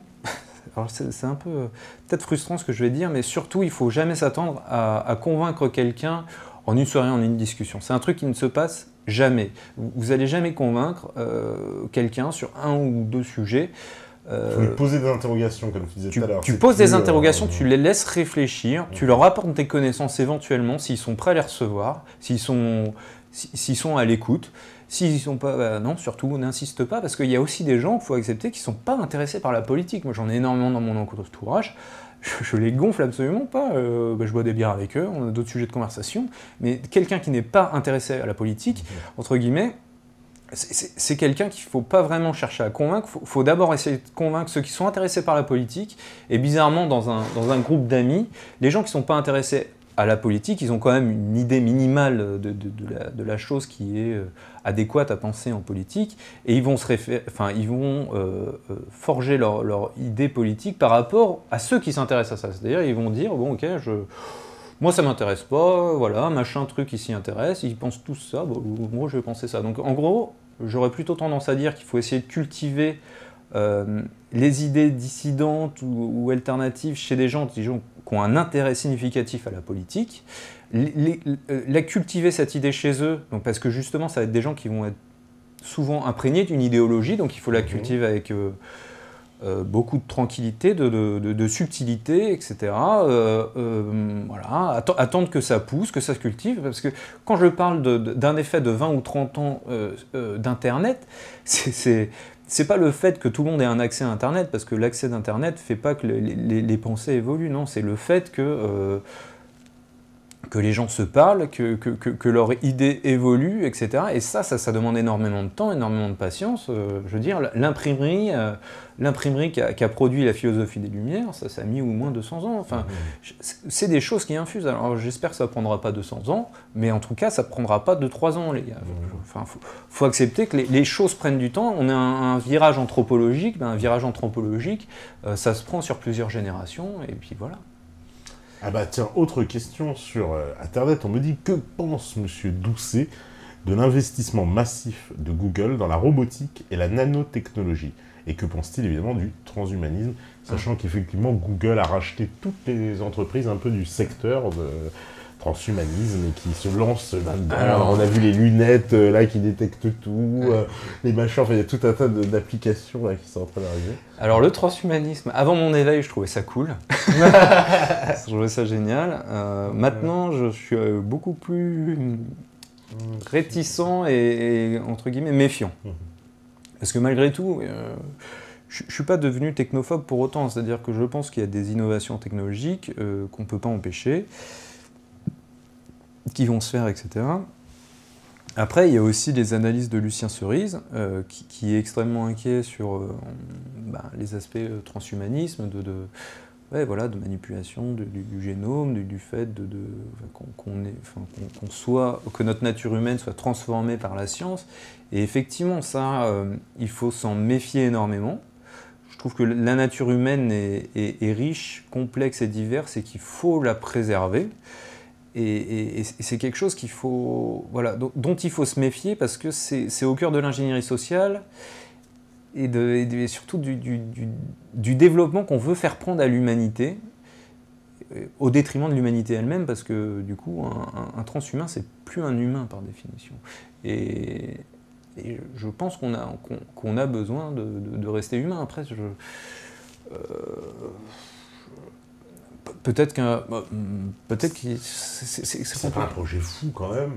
alors c'est un peu peut-être frustrant ce que je vais dire, mais surtout, il ne faut jamais s'attendre à convaincre quelqu'un en une soirée, en une discussion. C'est un truc qui ne se passe jamais. Vous n'allez jamais convaincre quelqu'un sur un ou deux sujets. Il faut lui poser des interrogations, comme tu disais tout à l'heure. Tu poses des interrogations, tu les laisses réfléchir, tu leur apportes tes connaissances éventuellement, s'ils sont prêts à les recevoir, s'ils sont à l'écoute. S'ils ne sont pas, non, surtout n'insiste pas, parce qu'il y a aussi des gens qu'il faut accepter qui ne sont pas intéressés par la politique. Moi j'en ai énormément dans mon entourage, je les gonfle absolument pas, je bois des bières avec eux, on a d'autres sujets de conversation, mais quelqu'un qui n'est pas intéressé à la politique, entre guillemets, c'est quelqu'un qu'il ne faut pas vraiment chercher à convaincre, il faut d'abord essayer de convaincre ceux qui sont intéressés par la politique, et bizarrement dans un groupe d'amis, les gens qui ne sont pas intéressés à la politique, ils ont quand même une idée minimale de la chose qui est adéquate à penser en politique, et ils vont forger leur idée politique par rapport à ceux qui s'intéressent à ça. C'est-à-dire ils vont dire, bon ok, moi ça m'intéresse pas, voilà, machin truc il s'y intéresse, ils pensent tous ça, bon, moi je vais penser ça. Donc en gros, j'aurais plutôt tendance à dire qu'il faut essayer de cultiver les idées dissidentes ou alternatives chez des gens qui ont un intérêt significatif à la politique, cultiver cette idée chez eux, donc parce que justement ça va être des gens qui vont être souvent imprégnés d'une idéologie, donc il faut la cultiver avec beaucoup de tranquillité, de subtilité, etc. Voilà, attendre que ça pousse, que ça se cultive, parce que quand je parle d'un effet de 20 ou 30 ans d'Internet, c'est pas le fait que tout le monde ait un accès à Internet, parce que l'accès d'Internet fait pas que les pensées évoluent, non, c'est le fait que les gens se parlent, que leur idée évolue, etc. Et ça demande énormément de temps, énormément de patience. Je veux dire, l'imprimerie qui a produit la philosophie des Lumières, ça a mis au moins 200 ans. Enfin, c'est des choses qui infusent. Alors j'espère que ça ne prendra pas 200 ans, mais en tout cas, ça ne prendra pas 2-3 ans, les gars. Enfin, faut accepter que les choses prennent du temps. On a un virage anthropologique, ça se prend sur plusieurs générations, et puis voilà. Ah bah tiens, autre question sur Internet, on me dit, que pense Monsieur Doucet de l'investissement massif de Google dans la robotique et la nanotechnologie? Et que pense-t-il évidemment du transhumanisme, sachant qu'effectivement Google a racheté toutes les entreprises un peu du secteur de transhumanisme et qui se lancent là-dedans. Alors, on a vu les lunettes là qui détectent tout, les machins, enfin il y a tout un tas d'applications là qui sont en train d'arriver. Alors le transhumanisme, avant mon éveil, je trouvais ça cool. Je trouvais ça génial. Maintenant, je suis beaucoup plus réticent et entre guillemets méfiant. Parce que malgré tout, je ne suis pas devenu technophobe pour autant. C'est-à-dire que je pense qu'il y a des innovations technologiques qu'on ne peut pas empêcher, qui vont se faire, etc. Après, il y a aussi les analyses de Lucien Cerise, qui est extrêmement inquiet sur les aspects transhumanisme, de manipulation du génome, du fait que notre nature humaine soit transformée par la science. Et effectivement, ça, il faut s'en méfier énormément. Je trouve que la nature humaine est riche, complexe et diverse, et qu'il faut la préserver. Et c'est quelque chose dont il faut se méfier, parce que c'est au cœur de l'ingénierie sociale et surtout du développement qu'on veut faire prendre à l'humanité, au détriment de l'humanité elle-même, parce que du coup, un transhumain, c'est plus un humain par définition. Et je pense qu'on a besoin de rester humain. Après, peut-être que c'est pas un projet fou quand même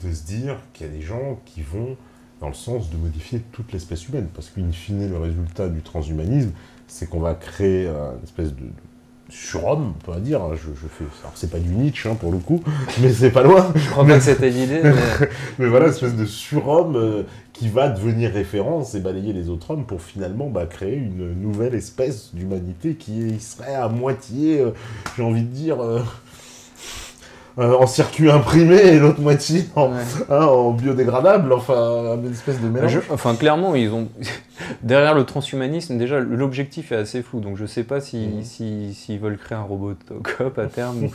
de se dire qu'il y a des gens qui vont dans le sens de modifier toute l'espèce humaine, parce qu'in fine le résultat du transhumanisme, c'est qu'on va créer une espèce surhomme, on peut dire. Je fais, alors c'est pas du Nietzsche pour le coup, mais c'est pas loin. Je crois pas que c'était l'idée. Mais voilà, une espèce de surhomme qui va devenir référence et balayer les autres hommes pour finalement créer une nouvelle espèce d'humanité qui serait à moitié, j'ai envie de dire, en circuit imprimé et l'autre moitié en biodégradable, enfin une espèce de mélange. Enfin clairement, ils ont derrière le transhumanisme, déjà l'objectif est assez flou, donc je sais pas s'ils veulent créer un Robocop à terme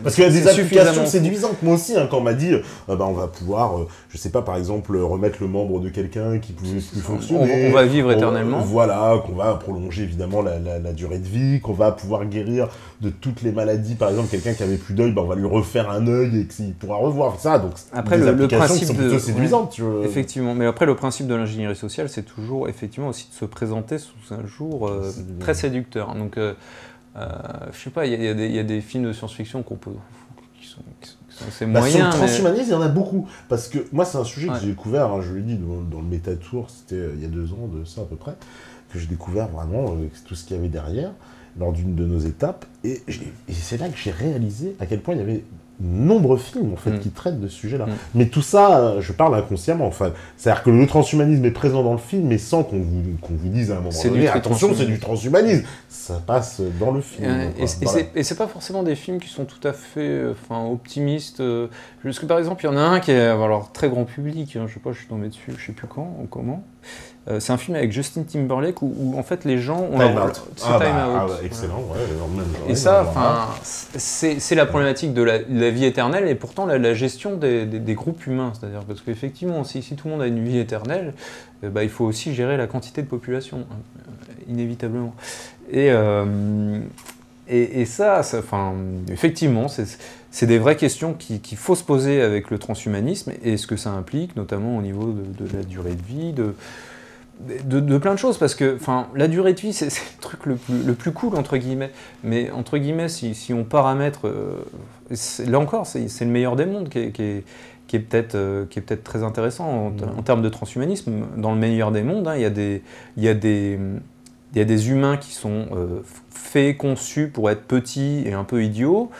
parce qu'il y a des applications séduisantes. Moi aussi, quand on m'a dit on va pouvoir, je sais pas, par exemple, remettre le membre de quelqu'un qui pouvait plus fonctionner. On va vivre éternellement. Voilà, qu'on va prolonger évidemment la durée de vie, qu'on va pouvoir guérir de toutes les maladies. Par exemple, quelqu'un qui avait plus d'œil, on va lui refaire un œil et qu'il pourra revoir ça. Donc après, le principe sont plutôt séduisantes. Ouais, effectivement, mais après le principe de l'ingénierie sociale, c'est toujours effectivement aussi de se présenter sous un jour très séducteur. Donc, je sais pas, il y a des films de science-fiction qui sont assez moyens. Sur le transhumanisme, il y en a beaucoup. Parce que moi, c'est un sujet que j'ai découvert, je l'ai dit dans le Métatour, c'était il y a 2 ans de ça à peu près, que j'ai découvert vraiment tout ce qu'il y avait derrière, lors d'une de nos étapes. Et c'est là que j'ai réalisé à quel point il y avait nombreux films en fait qui traitent de ce sujet-là. Mais tout ça, je parle inconsciemment. Enfin, c'est-à-dire que le transhumanisme est présent dans le film, mais sans qu'on vous dise à un moment donné, attention, c'est du transhumanisme. Ça passe dans le film. Et c'est pas forcément des films qui sont tout à fait optimistes. Parce que par exemple, il y en a un qui est alors très grand public. Je sais pas, je suis tombé dessus, je sais plus quand ou comment. C'est un film avec Justin Timberlake où en fait les gens ont Time Out. Excellent, ouais. Et ça, c'est la problématique de la vie éternelle et pourtant la gestion des groupes humains, c'est-à-dire parce qu'effectivement, si tout le monde a une vie éternelle, il faut aussi gérer la quantité de population, inévitablement. Et ça, effectivement, c'est des vraies questions qu'il faut se poser avec le transhumanisme et ce que ça implique, notamment au niveau de la durée de vie, de plein de choses, parce que la durée de vie, c'est le truc le plus cool, entre guillemets. Mais, entre guillemets, si on paramètre... là encore, c'est le meilleur des mondes qui est peut-être très intéressant en termes de transhumanisme. Dans le meilleur des mondes, il y a des humains qui sont faits, conçus pour être petits et un peu idiots,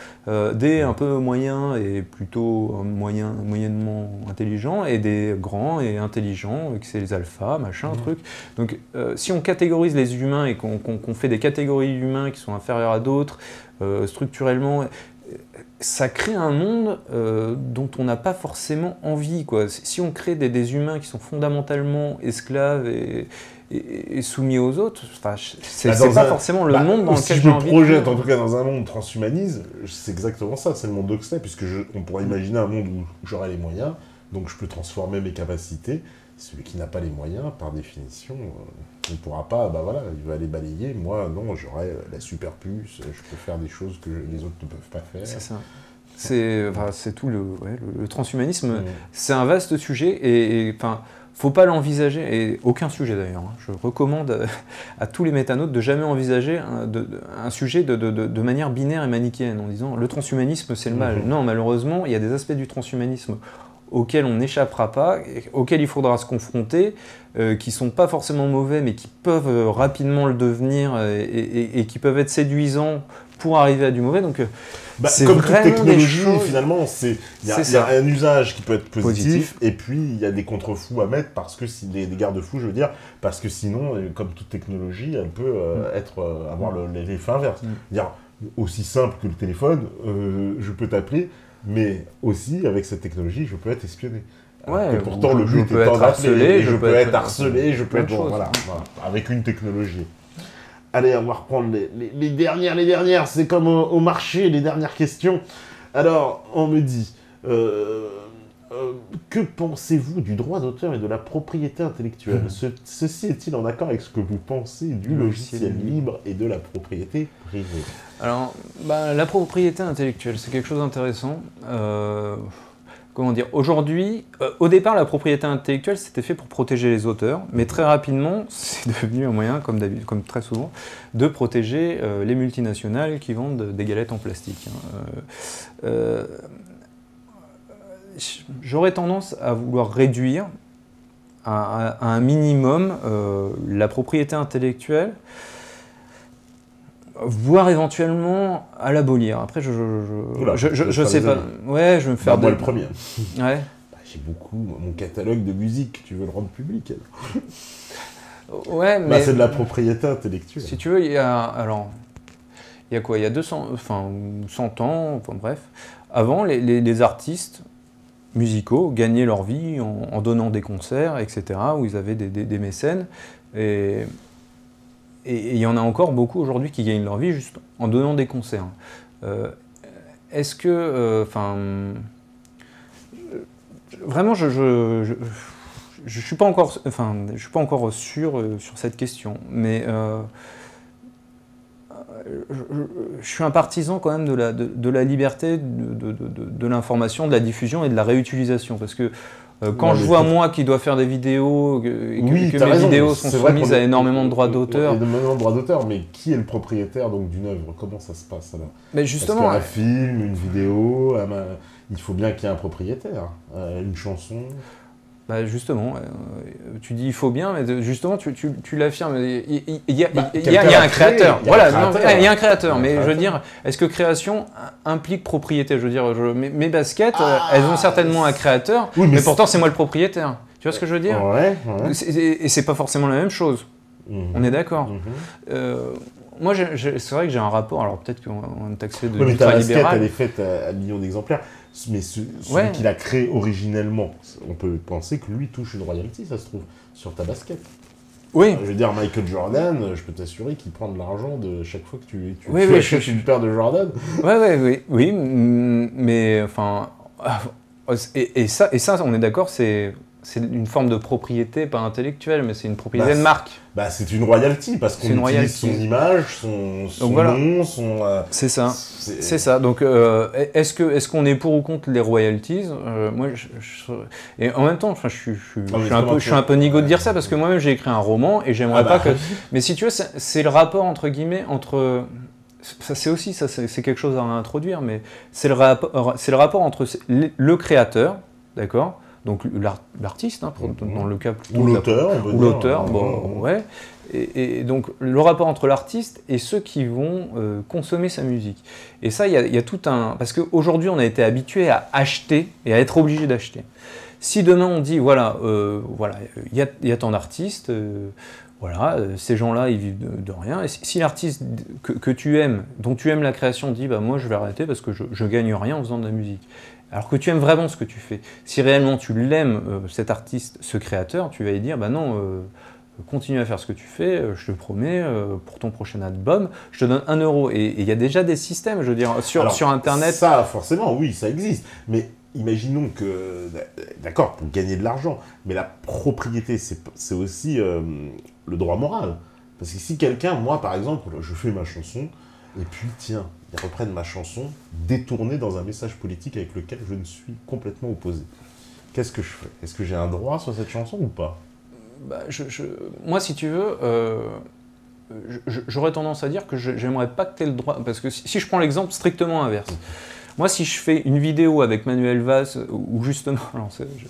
des un peu moyens et plutôt moyennement intelligents, et des grands et intelligents, que c'est les alphas, machin, truc. Donc si on catégorise les humains et qu'on fait des catégories humains qui sont inférieures à d'autres, structurellement, ça crée un monde dont on n'a pas forcément envie, quoi. Si on crée des humains qui sont fondamentalement esclaves et soumis aux autres, c'est pas forcément le monde dans lequel j'ai envie de vivre. Si je me projette, en tout cas, dans un monde transhumaniste, c'est exactement ça, c'est le monde d'Huxley, puisque on pourrait imaginer un monde où j'aurais les moyens, donc je peux transformer mes capacités. Celui qui n'a pas les moyens, par définition, ne pourra pas, il va aller balayer. Moi, non, j'aurai la super puce, je peux faire des choses que les autres ne peuvent pas faire. C'est ça. C'est tout le transhumanisme, c'est un vaste sujet et faut pas l'envisager, et aucun sujet d'ailleurs. Je recommande à tous les métanautes de jamais envisager un sujet de manière binaire et manichéenne, en disant le transhumanisme c'est le mal. Non, malheureusement, il y a des aspects du transhumanisme auxquels on n'échappera pas, auxquels il faudra se confronter, qui sont pas forcément mauvais, mais qui peuvent rapidement le devenir et qui peuvent être séduisants pour arriver à du mauvais. Donc, comme toute technologie, finalement, il y a un usage qui peut être positif, et puis il y a des contre-fous à mettre, parce que des garde-fous, je veux dire, parce que sinon, comme toute technologie, elle peut avoir l'effet inverse. Dire, aussi simple que le téléphone, je peux t'appeler, mais aussi, avec cette technologie, je peux être espionné. Pourtant, le but étant d'appeler, je peux être harcelé, je peux être... Voilà, avec une technologie. Allez, on va reprendre les dernières, c'est comme au marché, les dernières questions. Alors, on me dit, que pensez-vous du droit d'auteur et de la propriété intellectuelle ? Ceci est-il en accord avec ce que vous pensez du logiciel libre et de la propriété privée ? Alors, la propriété intellectuelle, c'est quelque chose d'intéressant. Comment dire, aujourd'hui, au départ, la propriété intellectuelle, c'était fait pour protéger les auteurs, mais très rapidement, c'est devenu un moyen, comme très souvent, de protéger les multinationales qui vendent des galettes en plastique. J'aurais tendance à vouloir réduire à un minimum la propriété intellectuelle, Voire éventuellement à l'abolir. Après, Oula, je sais pas. Ouais, je vais me faire... moi, le premier. Ouais. J'ai beaucoup... Mon catalogue de musique, tu veux le rendre public, alors. Ouais, mais... c'est de la propriété intellectuelle. Si tu veux, il y a... Alors, il y a quoi? Il y a 200... Enfin, 100 ans, enfin bref. Avant, les artistes musicaux gagnaient leur vie en donnant des concerts, etc., où ils avaient des mécènes. Et il y en a encore beaucoup aujourd'hui qui gagnent leur vie juste en donnant des concerts. Est-ce que... vraiment, je suis pas encore... Enfin, je suis pas encore sûr sur cette question. Mais je suis un partisan quand même de la liberté, de l'information, de la diffusion et de la réutilisation. Parce que quand je vois moi qui dois faire des vidéos, et que mes vidéos sont soumises à énormément de droits d'auteur. Énormément de droits d'auteur, mais qui est le propriétaire donc d'une œuvre? Comment ça se passe alors? Mais justement, un film, une vidéo, il faut bien qu'il y ait un propriétaire. Une chanson. Bah justement, tu dis il faut bien, mais justement tu l'affirmes. Il y a un créateur. Voilà, il y a un créateur. Mais je veux dire, est-ce que création implique propriété? Je veux dire, mes baskets, elles ont certainement un créateur, oui, mais pourtant c'est moi le propriétaire. Tu vois ce que je veux dire? Ouais. Et c'est pas forcément la même chose. On est d'accord. Moi, c'est vrai que j'ai un rapport. Alors peut-être qu'on va me taxer de mais ta basket, elle est faite à millions d'exemplaires. Mais celui qui l'a créé originellement, on peut penser que lui touche une royalty, ça se trouve, sur ta basket. Oui. Je veux dire, Michael Jordan, je peux t'assurer qu'il prend de l'argent de chaque fois que tu achètes une paire de Jordan. Oui, mais enfin... Et ça, on est d'accord, c'est une forme de propriété, pas intellectuelle, mais c'est une propriété de marque. C'est une royalty, parce qu'on utilise son image, son nom, son... C'est ça. C'est ça. Donc, est-ce qu'on est pour ou contre les royalties? Moi, et en même temps, je suis un peu nigaud de dire ça, parce que moi-même, j'ai écrit un roman, et j'aimerais pas que... Mais si tu veux, c'est le rapport, entre guillemets, entre... c'est quelque chose à introduire, mais c'est le rapport entre le créateur, d'accord? Donc l'artiste, dans le cas plutôt... Ou l'auteur. Ou l'auteur, ouais. Et donc le rapport entre l'artiste et ceux qui vont consommer sa musique. Et ça, il y a tout un... Parce qu'aujourd'hui, on a été habitué à acheter et à être obligé d'acheter. Si demain on dit, il y a tant d'artistes, ces gens-là, ils vivent de rien. Et si l'artiste que tu aimes, dont tu aimes la création, dit, moi je vais arrêter parce que je gagne rien en faisant de la musique. Alors que tu aimes vraiment ce que tu fais. Si réellement tu l'aimes, cet artiste, ce créateur, tu vas lui dire, non, continue à faire ce que tu fais, je te promets, pour ton prochain album, je te donne 1 €. Et il y a déjà des systèmes, je veux dire, sur Internet. Ça, forcément, oui, ça existe. Mais imaginons que, d'accord, pour gagner de l'argent, mais la propriété, c'est aussi le droit moral. Parce que si quelqu'un, moi par exemple, je fais ma chanson, et puis tiens, ils reprennent ma chanson détournée dans un message politique avec lequel je ne suis complètement opposé. Qu'est-ce que je fais? Est-ce que j'ai un droit sur cette chanson ou pas? Moi, si tu veux, j'aurais tendance à dire que j'aimerais pas que tu aies le droit. Parce que si je prends l'exemple strictement inverse, moi, si je fais une vidéo avec Manuel Valls, ou justement,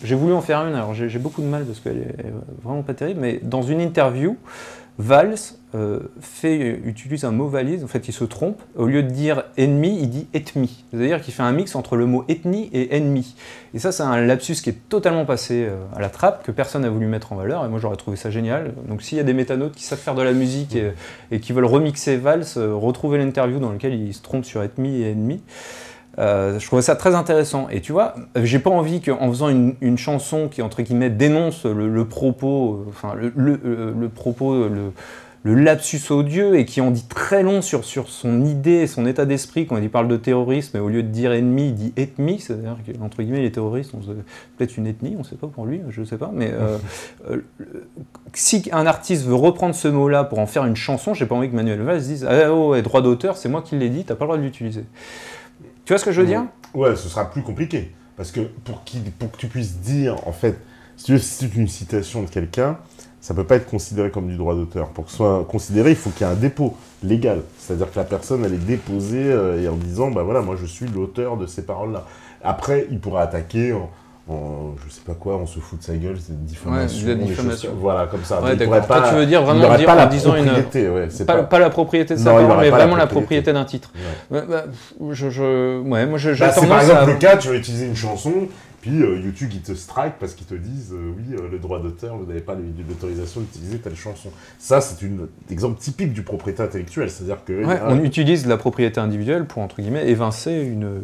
j'ai voulu en faire une, alors j'ai beaucoup de mal parce qu'elle est vraiment pas terrible, mais dans une interview, Valls utilise un mot valise, en fait il se trompe, au lieu de dire ennemi, il dit ethnie. C'est-à-dire qu'il fait un mix entre le mot ethnie et ennemi. Et ça, c'est un lapsus qui est totalement passé à la trappe, que personne n'a voulu mettre en valeur, et moi j'aurais trouvé ça génial. Donc s'il y a des métanotes qui savent faire de la musique et qui veulent remixer Valls, retrouver l'interview dans laquelle il se trompe sur ethnie et ennemi. Je trouvais ça très intéressant. Et tu vois, j'ai pas envie qu'en faisant une chanson qui, entre guillemets, dénonce le propos, le propos, le lapsus odieux, et qui en dit très long sur son idée, son état d'esprit, quand il parle de terrorisme, et au lieu de dire ennemi, il dit ethnie, c'est-à-dire qu'entre guillemets, les terroristes, peut-être une ethnie, on sait pas pour lui, je sais pas, mais si un artiste veut reprendre ce mot-là pour en faire une chanson, j'ai pas envie que Manuel Valls dise « Ah oh, droit d'auteur, c'est moi qui l'ai dit, t'as pas le droit de l'utiliser ». Tu vois ce que je veux dire? Ouais, ce sera plus compliqué. Parce que pour que tu puisses dire, en fait, si tu cites une citation de quelqu'un, ça ne peut pas être considéré comme du droit d'auteur. Pour que ce soit considéré, il faut qu'il y ait un dépôt légal. C'est-à-dire que la personne, elle est déposée et en disant, voilà, moi je suis l'auteur de ces paroles-là. Après, il pourra attaquer je sais pas quoi, on se fout de sa gueule, c'est diffamation. Ouais, de la diffamation. Voilà, comme ça. Ouais, il d'accord. Toi, tu veux dire vraiment en disant une œuvre. C'est pas la propriété de sa parole, mais vraiment la propriété d'un titre. Ouais. Moi, j'ai c'est tendance par exemple à... le cas, tu vas utiliser une chanson, puis YouTube, ils te strike parce qu'ils te disent oui, le droit d'auteur, vous n'avez pas l'autorisation d'utiliser telle chanson. Ça, c'est un exemple typique du propriété intellectuelle. C'est-à-dire que... on utilise la propriété individuelle pour, entre guillemets, évincer une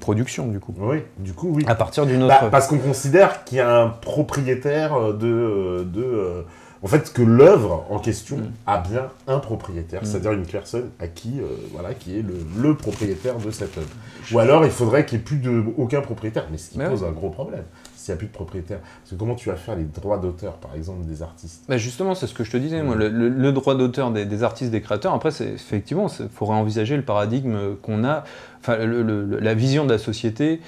production, du coup. Oui, du coup, oui. À partir d'une autre... parce qu'on considère qu'il y a un propriétaire en fait, que l'œuvre en question a bien un propriétaire, c'est-à-dire une personne à qui, qui est le propriétaire de cette œuvre. Ou alors, il faudrait qu'il n'y ait plus aucun propriétaire, mais ce qui pose un gros problème, s'il n'y a plus de propriétaire. Parce que comment tu vas faire les droits d'auteur, par exemple, des artistes? Justement, c'est ce que je te disais, moi, le droit d'auteur des artistes, des créateurs, après, effectivement, il faudrait envisager le paradigme qu'on a, enfin, la vision de la société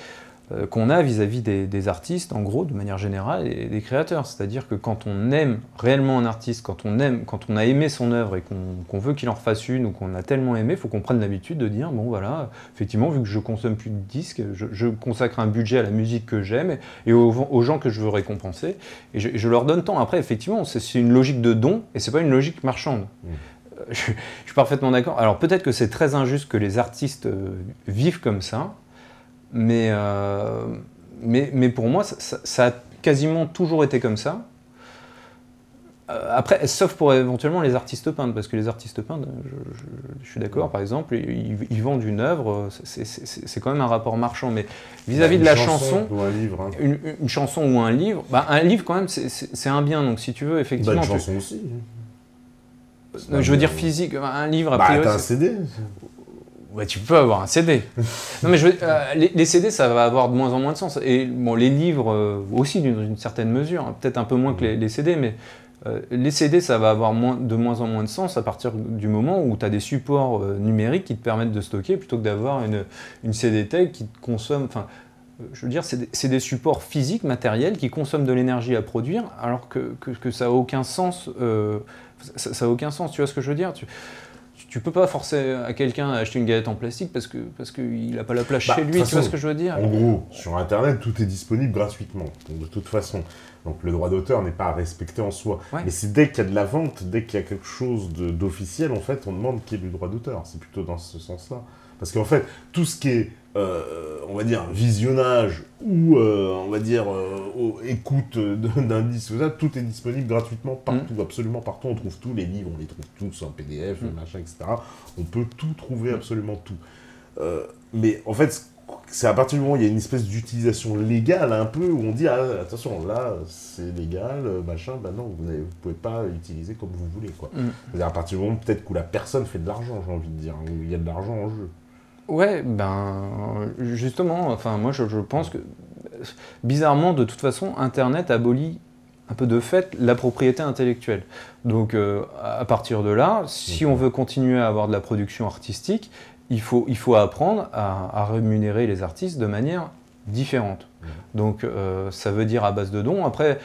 qu'on a vis-à-vis des artistes, en gros, de manière générale, et des créateurs. C'est-à-dire que quand on aime réellement un artiste, quand on a aimé son œuvre et qu'on veut qu'il en refasse une, ou qu'on a tellement aimé, il faut qu'on prenne l'habitude de dire, bon voilà, effectivement, vu que je consomme plus de disques, je consacre un budget à la musique que j'aime et aux gens que je veux récompenser, et je leur donne tant. Après, effectivement, c'est une logique de don, et c'est pas une logique marchande. Je suis parfaitement d'accord. Alors peut-être que c'est très injuste que les artistes vivent comme ça, mais pour moi, ça a quasiment toujours été comme ça. Après, sauf pour éventuellement les artistes peintres, parce que les artistes peintres, je suis d'accord, par exemple, ils vendent une œuvre, c'est quand même un rapport marchand, mais vis-à-vis de la chanson, ou un livre, une chanson ou un livre, un livre quand même, c'est un bien, donc si tu veux, effectivement... une chanson aussi. Je veux dire physique, un livre... Après, t'as un CD. Ouais, tu peux avoir un CD. Non, mais les CD, ça va avoir de moins en moins de sens. Et bon, les livres aussi, d'une certaine mesure, hein, peut-être un peu moins que les CD, mais les CD, ça va avoir de moins en moins de sens à partir du moment où tu as des supports numériques qui te permettent de stocker plutôt que d'avoir une CD-tech qui te consomme. Enfin, je veux dire, c'est des supports physiques, matériels, qui consomment de l'énergie à produire, alors que ça n'a aucun sens. Ça a aucun sens, tu vois ce que je veux dire? Tu peux pas forcer à quelqu'un à acheter une galette en plastique parce qu'il n'a pas la place chez lui, tu vois ce que je veux dire? En gros, sur Internet, tout est disponible gratuitement, donc de toute façon. Donc le droit d'auteur n'est pas à respecter en soi. Ouais. Mais c'est dès qu'il y a de la vente, dès qu'il y a quelque chose d'officiel, en fait, on demande qu'il y ait du droit d'auteur. C'est plutôt dans ce sens-là. Parce qu'en fait, tout ce qui est, on va dire, visionnage ou, on va dire, écoute d'un disque, tout est disponible gratuitement partout, absolument partout. On trouve tous les livres, on les trouve tous en PDF, machin, etc. On peut tout trouver, absolument tout. Mais en fait, c'est à partir du moment où il y a une espèce d'utilisation légale, un peu, où on dit, ah, attention, là, c'est légal, machin, ben non, vous pouvez pas l'utiliser comme vous voulez, quoi. C'est-à-dire, à partir du moment, peut-être que la personne fait de l'argent, j'ai envie de dire, où il y a de l'argent en jeu. Ouais, justement, enfin, moi, je pense que, bizarrement, de toute façon, Internet abolit un peu de fait la propriété intellectuelle. Donc, à partir de là, si on veut continuer à avoir de la production artistique, il faut apprendre à rémunérer les artistes de manière différente. Donc, ça veut dire à base de dons. Après,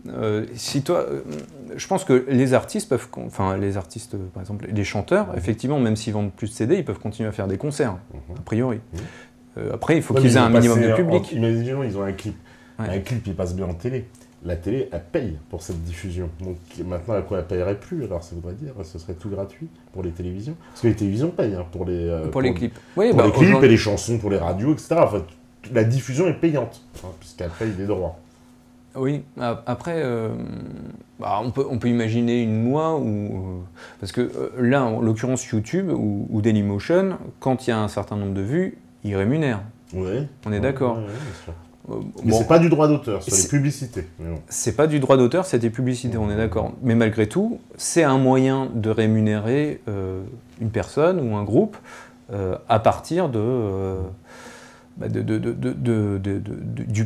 je pense que les artistes peuvent, par exemple, les chanteurs, effectivement, même s'ils vendent plus de CD, ils peuvent continuer à faire des concerts, a priori. Après, il faut qu'ils aient un minimum de public. Imaginons, ils ont un clip. Un clip, il passe bien en télé. La télé, elle paye pour cette diffusion. Donc maintenant, à quoi elle ne payerait plus? Alors ça voudrait dire que ce serait tout gratuit pour les télévisions. Parce que les télévisions payent pour les clips. Oui, pour les clips et les chansons, pour les radios, etc. Enfin, la diffusion est payante, puisqu'elle paye des droits. Oui, après, on peut imaginer une loi parce que là, en l'occurrence YouTube ou Dailymotion, quand il y a un certain nombre de vues, ils rémunèrent. Oui. On est d'accord. Ouais, bien sûr. Mais c'est pas du droit d'auteur, c'est des publicités. C'est pas du droit d'auteur, c'est des publicités, on est d'accord. Mais malgré tout, c'est un moyen de rémunérer une personne ou un groupe à partir du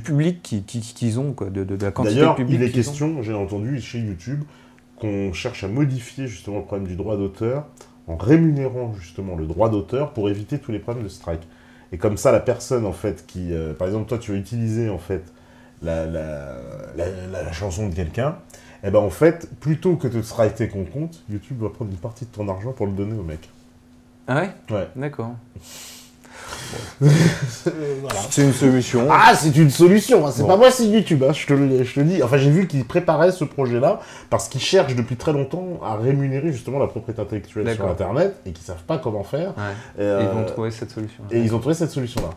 public qu'ils ont, quoi, de la quantité de public. D'ailleurs, il est question, j'ai entendu chez YouTube, qu'on cherche à modifier justement le problème du droit d'auteur en rémunérant justement le droit d'auteur pour éviter tous les problèmes de strike. Et comme ça, la personne, en fait, qui... par exemple, toi, tu vas utiliser, en fait, la chanson de quelqu'un, et ben en fait, plutôt que de striker ton compte, YouTube va prendre une partie de ton argent pour le donner au mec. Ah ouais? Ouais. D'accord. Voilà. C'est une solution. Ah, c'est une solution, hein. C'est Bon. pas moi, c'est YouTube, hein. Je te le dis. Enfin, j'ai vu qu'ils préparaient ce projet-là parce qu'ils cherchent depuis très longtemps à rémunérer justement la propriété intellectuelle sur D'accord. Internet et qu'ils savent pas comment faire. Ouais. Et, Et ils vont trouver cette solution. et ils ont trouvé cette solution-là.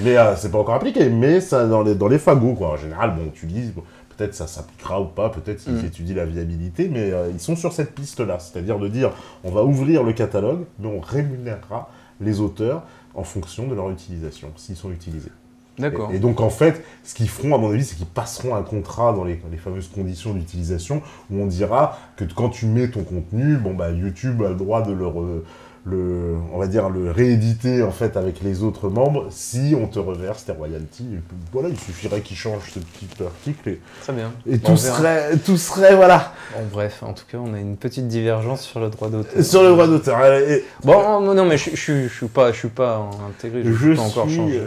Mais c'est pas encore appliqué, mais ça dans les fagots, quoi. En général, bon, tu dis, bon, peut-être ça s'appliquera ou pas, peut-être s'ils étudient la viabilité, mais ils sont sur cette piste-là. C'est-à-dire de dire, on va ouvrir le catalogue, mais on rémunérera les auteurs en fonction de leur utilisation, s'ils sont utilisés. D'accord. Et donc, en fait, ce qu'ils feront, à mon avis, c'est qu'ils passeront un contrat dans les fameuses conditions d'utilisation où on dira que quand tu mets ton contenu, bon, bah, YouTube a le droit de on va dire, le rééditer, en fait, avec les autres membres si on te reverse tes royalties. Et puis, voilà, il suffirait qu'ils changent ce petit article Très bien. et Bon, tout serait, voilà, Bon, bref, en tout cas, on a une petite divergence sur le droit d'auteur. sur le droit d'auteur. Et- Bon, non, mais je suis pas intégré, je suis pas encore changé.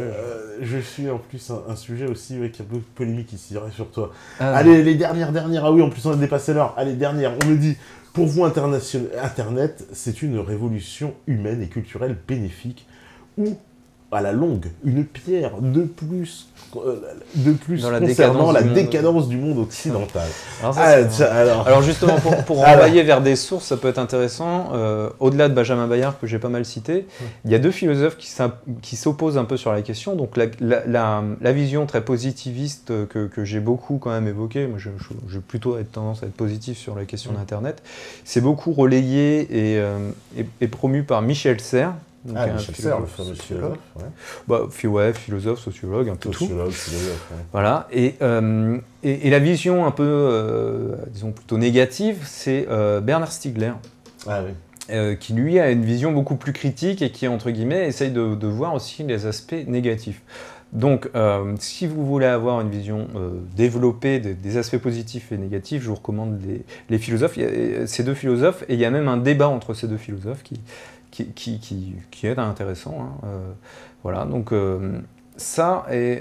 je suis en plus un sujet aussi avec un peu de polémique ici, sur toi. Ah, Allez, les dernières. Ah oui, en plus on a dépassé l'heure. Allez, dernière. On me dit, pour vous, Internet, c'est une révolution humaine et culturelle bénéfique ou, à la longue, une pierre de plus Dans la concernant décadence la du monde. décadence du monde occidental. Alors, ça, Ah, c'est tiens, vrai. Alors justement, pour Alors. envoyer vers des sources, ça peut être intéressant. Au-delà de Benjamin Bayard, que j'ai pas mal cité, il y a deux philosophes qui s'opposent un peu sur la question. Donc la vision très positiviste que j'ai beaucoup quand même évoquée, moi je vais plutôt être tendance à être positif sur la question d'Internet, c'est beaucoup relayé et promu par Michel Serres. Donc Ah, un Michel Serres, le philosophe, fameux sociologue. philosophe. Ouais. Philosophe, sociologue, un peu tout. Sociologue, philosophe, ouais. Voilà, et la vision un peu, disons plutôt négative, c'est Bernard Stiegler, Ah oui. qui lui a une vision beaucoup plus critique et qui, entre guillemets, essaye de voir aussi les aspects négatifs. Donc, si vous voulez avoir une vision développée des aspects positifs et négatifs, je vous recommande les philosophes. Il y a ces deux philosophes, et il y a même un débat entre ces deux philosophes qui est intéressant. Hein. Voilà, donc ça, et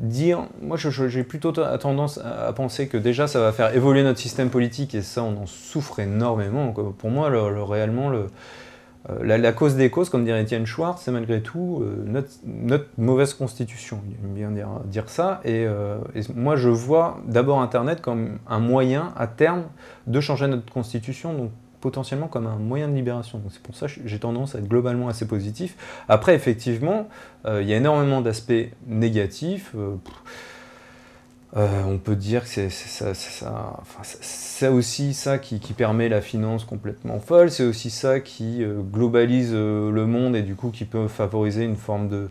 dire... Moi, j'ai plutôt tendance à penser que déjà, ça va faire évoluer notre système politique, et ça, on en souffre énormément. Pour moi, réellement, la cause des causes, comme dirait Étienne Schwartz, c'est malgré tout notre mauvaise constitution. Il aime bien dire ça. Et moi, je vois d'abord Internet comme un moyen, à terme, de changer notre constitution, donc potentiellement comme un moyen de libération. Donc c'est pour ça que j'ai tendance à être globalement assez positif. Après, effectivement, il y a énormément d'aspects négatifs. On peut dire que c'est aussi ça qui permet la finance complètement folle, c'est aussi ça qui globalise le monde et du coup qui peut favoriser une forme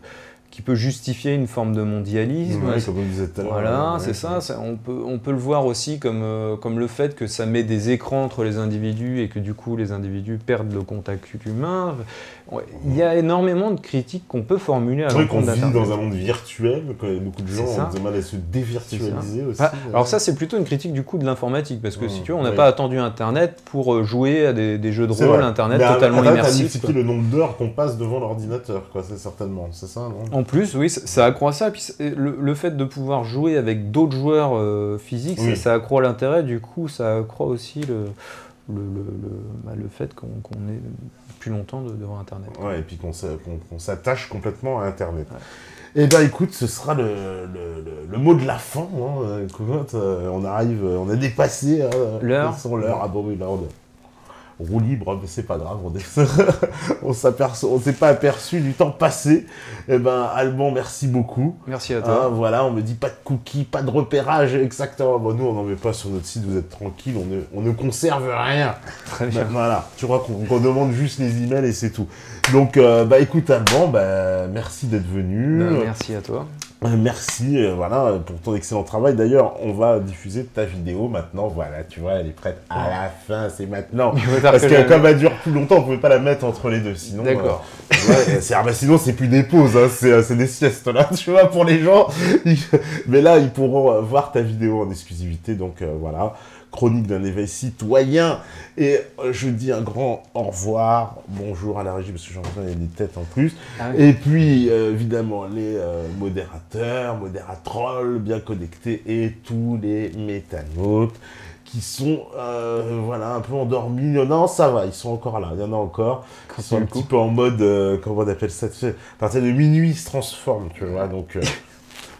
qui peut justifier une forme de mondialisme. Ouais, comme on disait tout à l'heure. Voilà, Ouais, c'est ça. On peut le voir aussi comme le fait que ça met des écrans entre les individus et que du coup les individus perdent le contact humain. Il y a énormément de critiques qu'on peut formuler à C'est vrai qu'on l'encontre vit d'Internet. dans un monde virtuel, quand il y a beaucoup de gens C'est ça. ont du mal à se dévirtualiser aussi. Alors ça, c'est plutôt une critique du coup de l'informatique, parce que si tu veux, on n'a oui. pas attendu Internet pour jouer à des jeux de C'est rôle, vrai. Internet Mais totalement Internet a immersif. multiplié le nombre d'heures qu'on passe devant l'ordinateur, quoi, c'est certainement, c'est ça, non? En plus, oui, ça accroît ça, puis le fait de pouvoir jouer avec d'autres joueurs physiques, Oui. ça accroît l'intérêt, du coup ça accroît aussi le fait qu'on est plus longtemps devant Internet. Ouais, et puis qu'on s'attache complètement à Internet. Ouais. Eh bien, écoute, ce sera le mot de la fin. Hein. Écoute, on a dépassé l'heure. Ah bon, oui, là, on roue libre, mais c'est pas grave. On s'est pas aperçu du temps passé. Eh ben, Alban, merci beaucoup. Merci à toi. Voilà, on me dit pas de cookies, pas de repérage, exactement. Bon, nous, on n'en met pas sur notre site, vous êtes tranquille, on ne conserve rien. Très bien. Voilà, tu vois qu'on demande juste les emails et c'est tout. Donc, écoute, Alban, merci d'être venu. Merci à toi. Merci, voilà, pour ton excellent travail. D'ailleurs, on va diffuser ta vidéo maintenant. Voilà, tu vois, elle est prête à la fin, c'est maintenant. Parce que comme elle dure plus longtemps, on ne pouvait pas la mettre entre les deux. Sinon, d'accord. Sinon, c'est plus des pauses, hein, c'est des siestes, là, tu vois, pour les gens. Mais là, ils pourront voir ta vidéo en exclusivité. Donc, voilà. Chronique d'un éveil citoyen. Et je dis un grand au revoir, bonjour à la régie, parce que j'en ai des têtes en plus. Ah oui. Et puis, évidemment, les modérateurs, modératrolles, bien connectés, et tous les métanautes qui sont voilà, un peu endormis. Non, ça va, ils sont encore là, il y en a encore. Ils sont un petit peu en mode, comment on appelle ça, tu sais, à partir de minuit, ils se transforment, tu vois, donc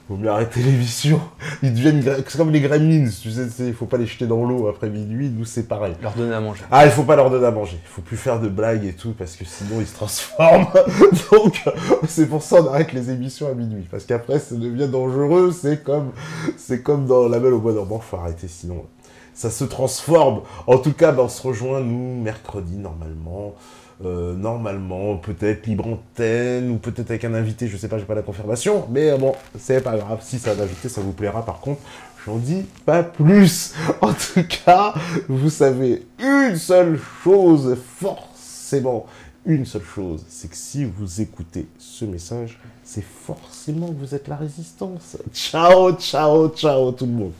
vaut mieux arrêter l'émission. Ils deviennent, c'est comme les gremlins, tu sais, il faut pas les jeter dans l'eau après minuit, nous c'est pareil. Leur donner à manger. Ah, il faut pas leur donner à manger, il faut plus faire de blagues et tout, parce que sinon ils se transforment. Donc, c'est pour ça qu'on arrête les émissions à minuit, parce qu'après ça devient dangereux, c'est comme dans La Belle au Bois dormant, faut arrêter sinon. Ça se transforme. En tout cas, on se rejoint, nous, mercredi, normalement. Normalement, peut-être libre antenne, ou peut-être avec un invité, je sais pas, j'ai pas la confirmation. Mais bon, c'est pas grave. Si c'est un invité, ça vous plaira. Par contre, j'en dis pas plus. En tout cas, vous savez une seule chose, forcément, une seule chose, c'est que si vous écoutez ce message, c'est forcément que vous êtes la résistance. Ciao, ciao, ciao tout le monde.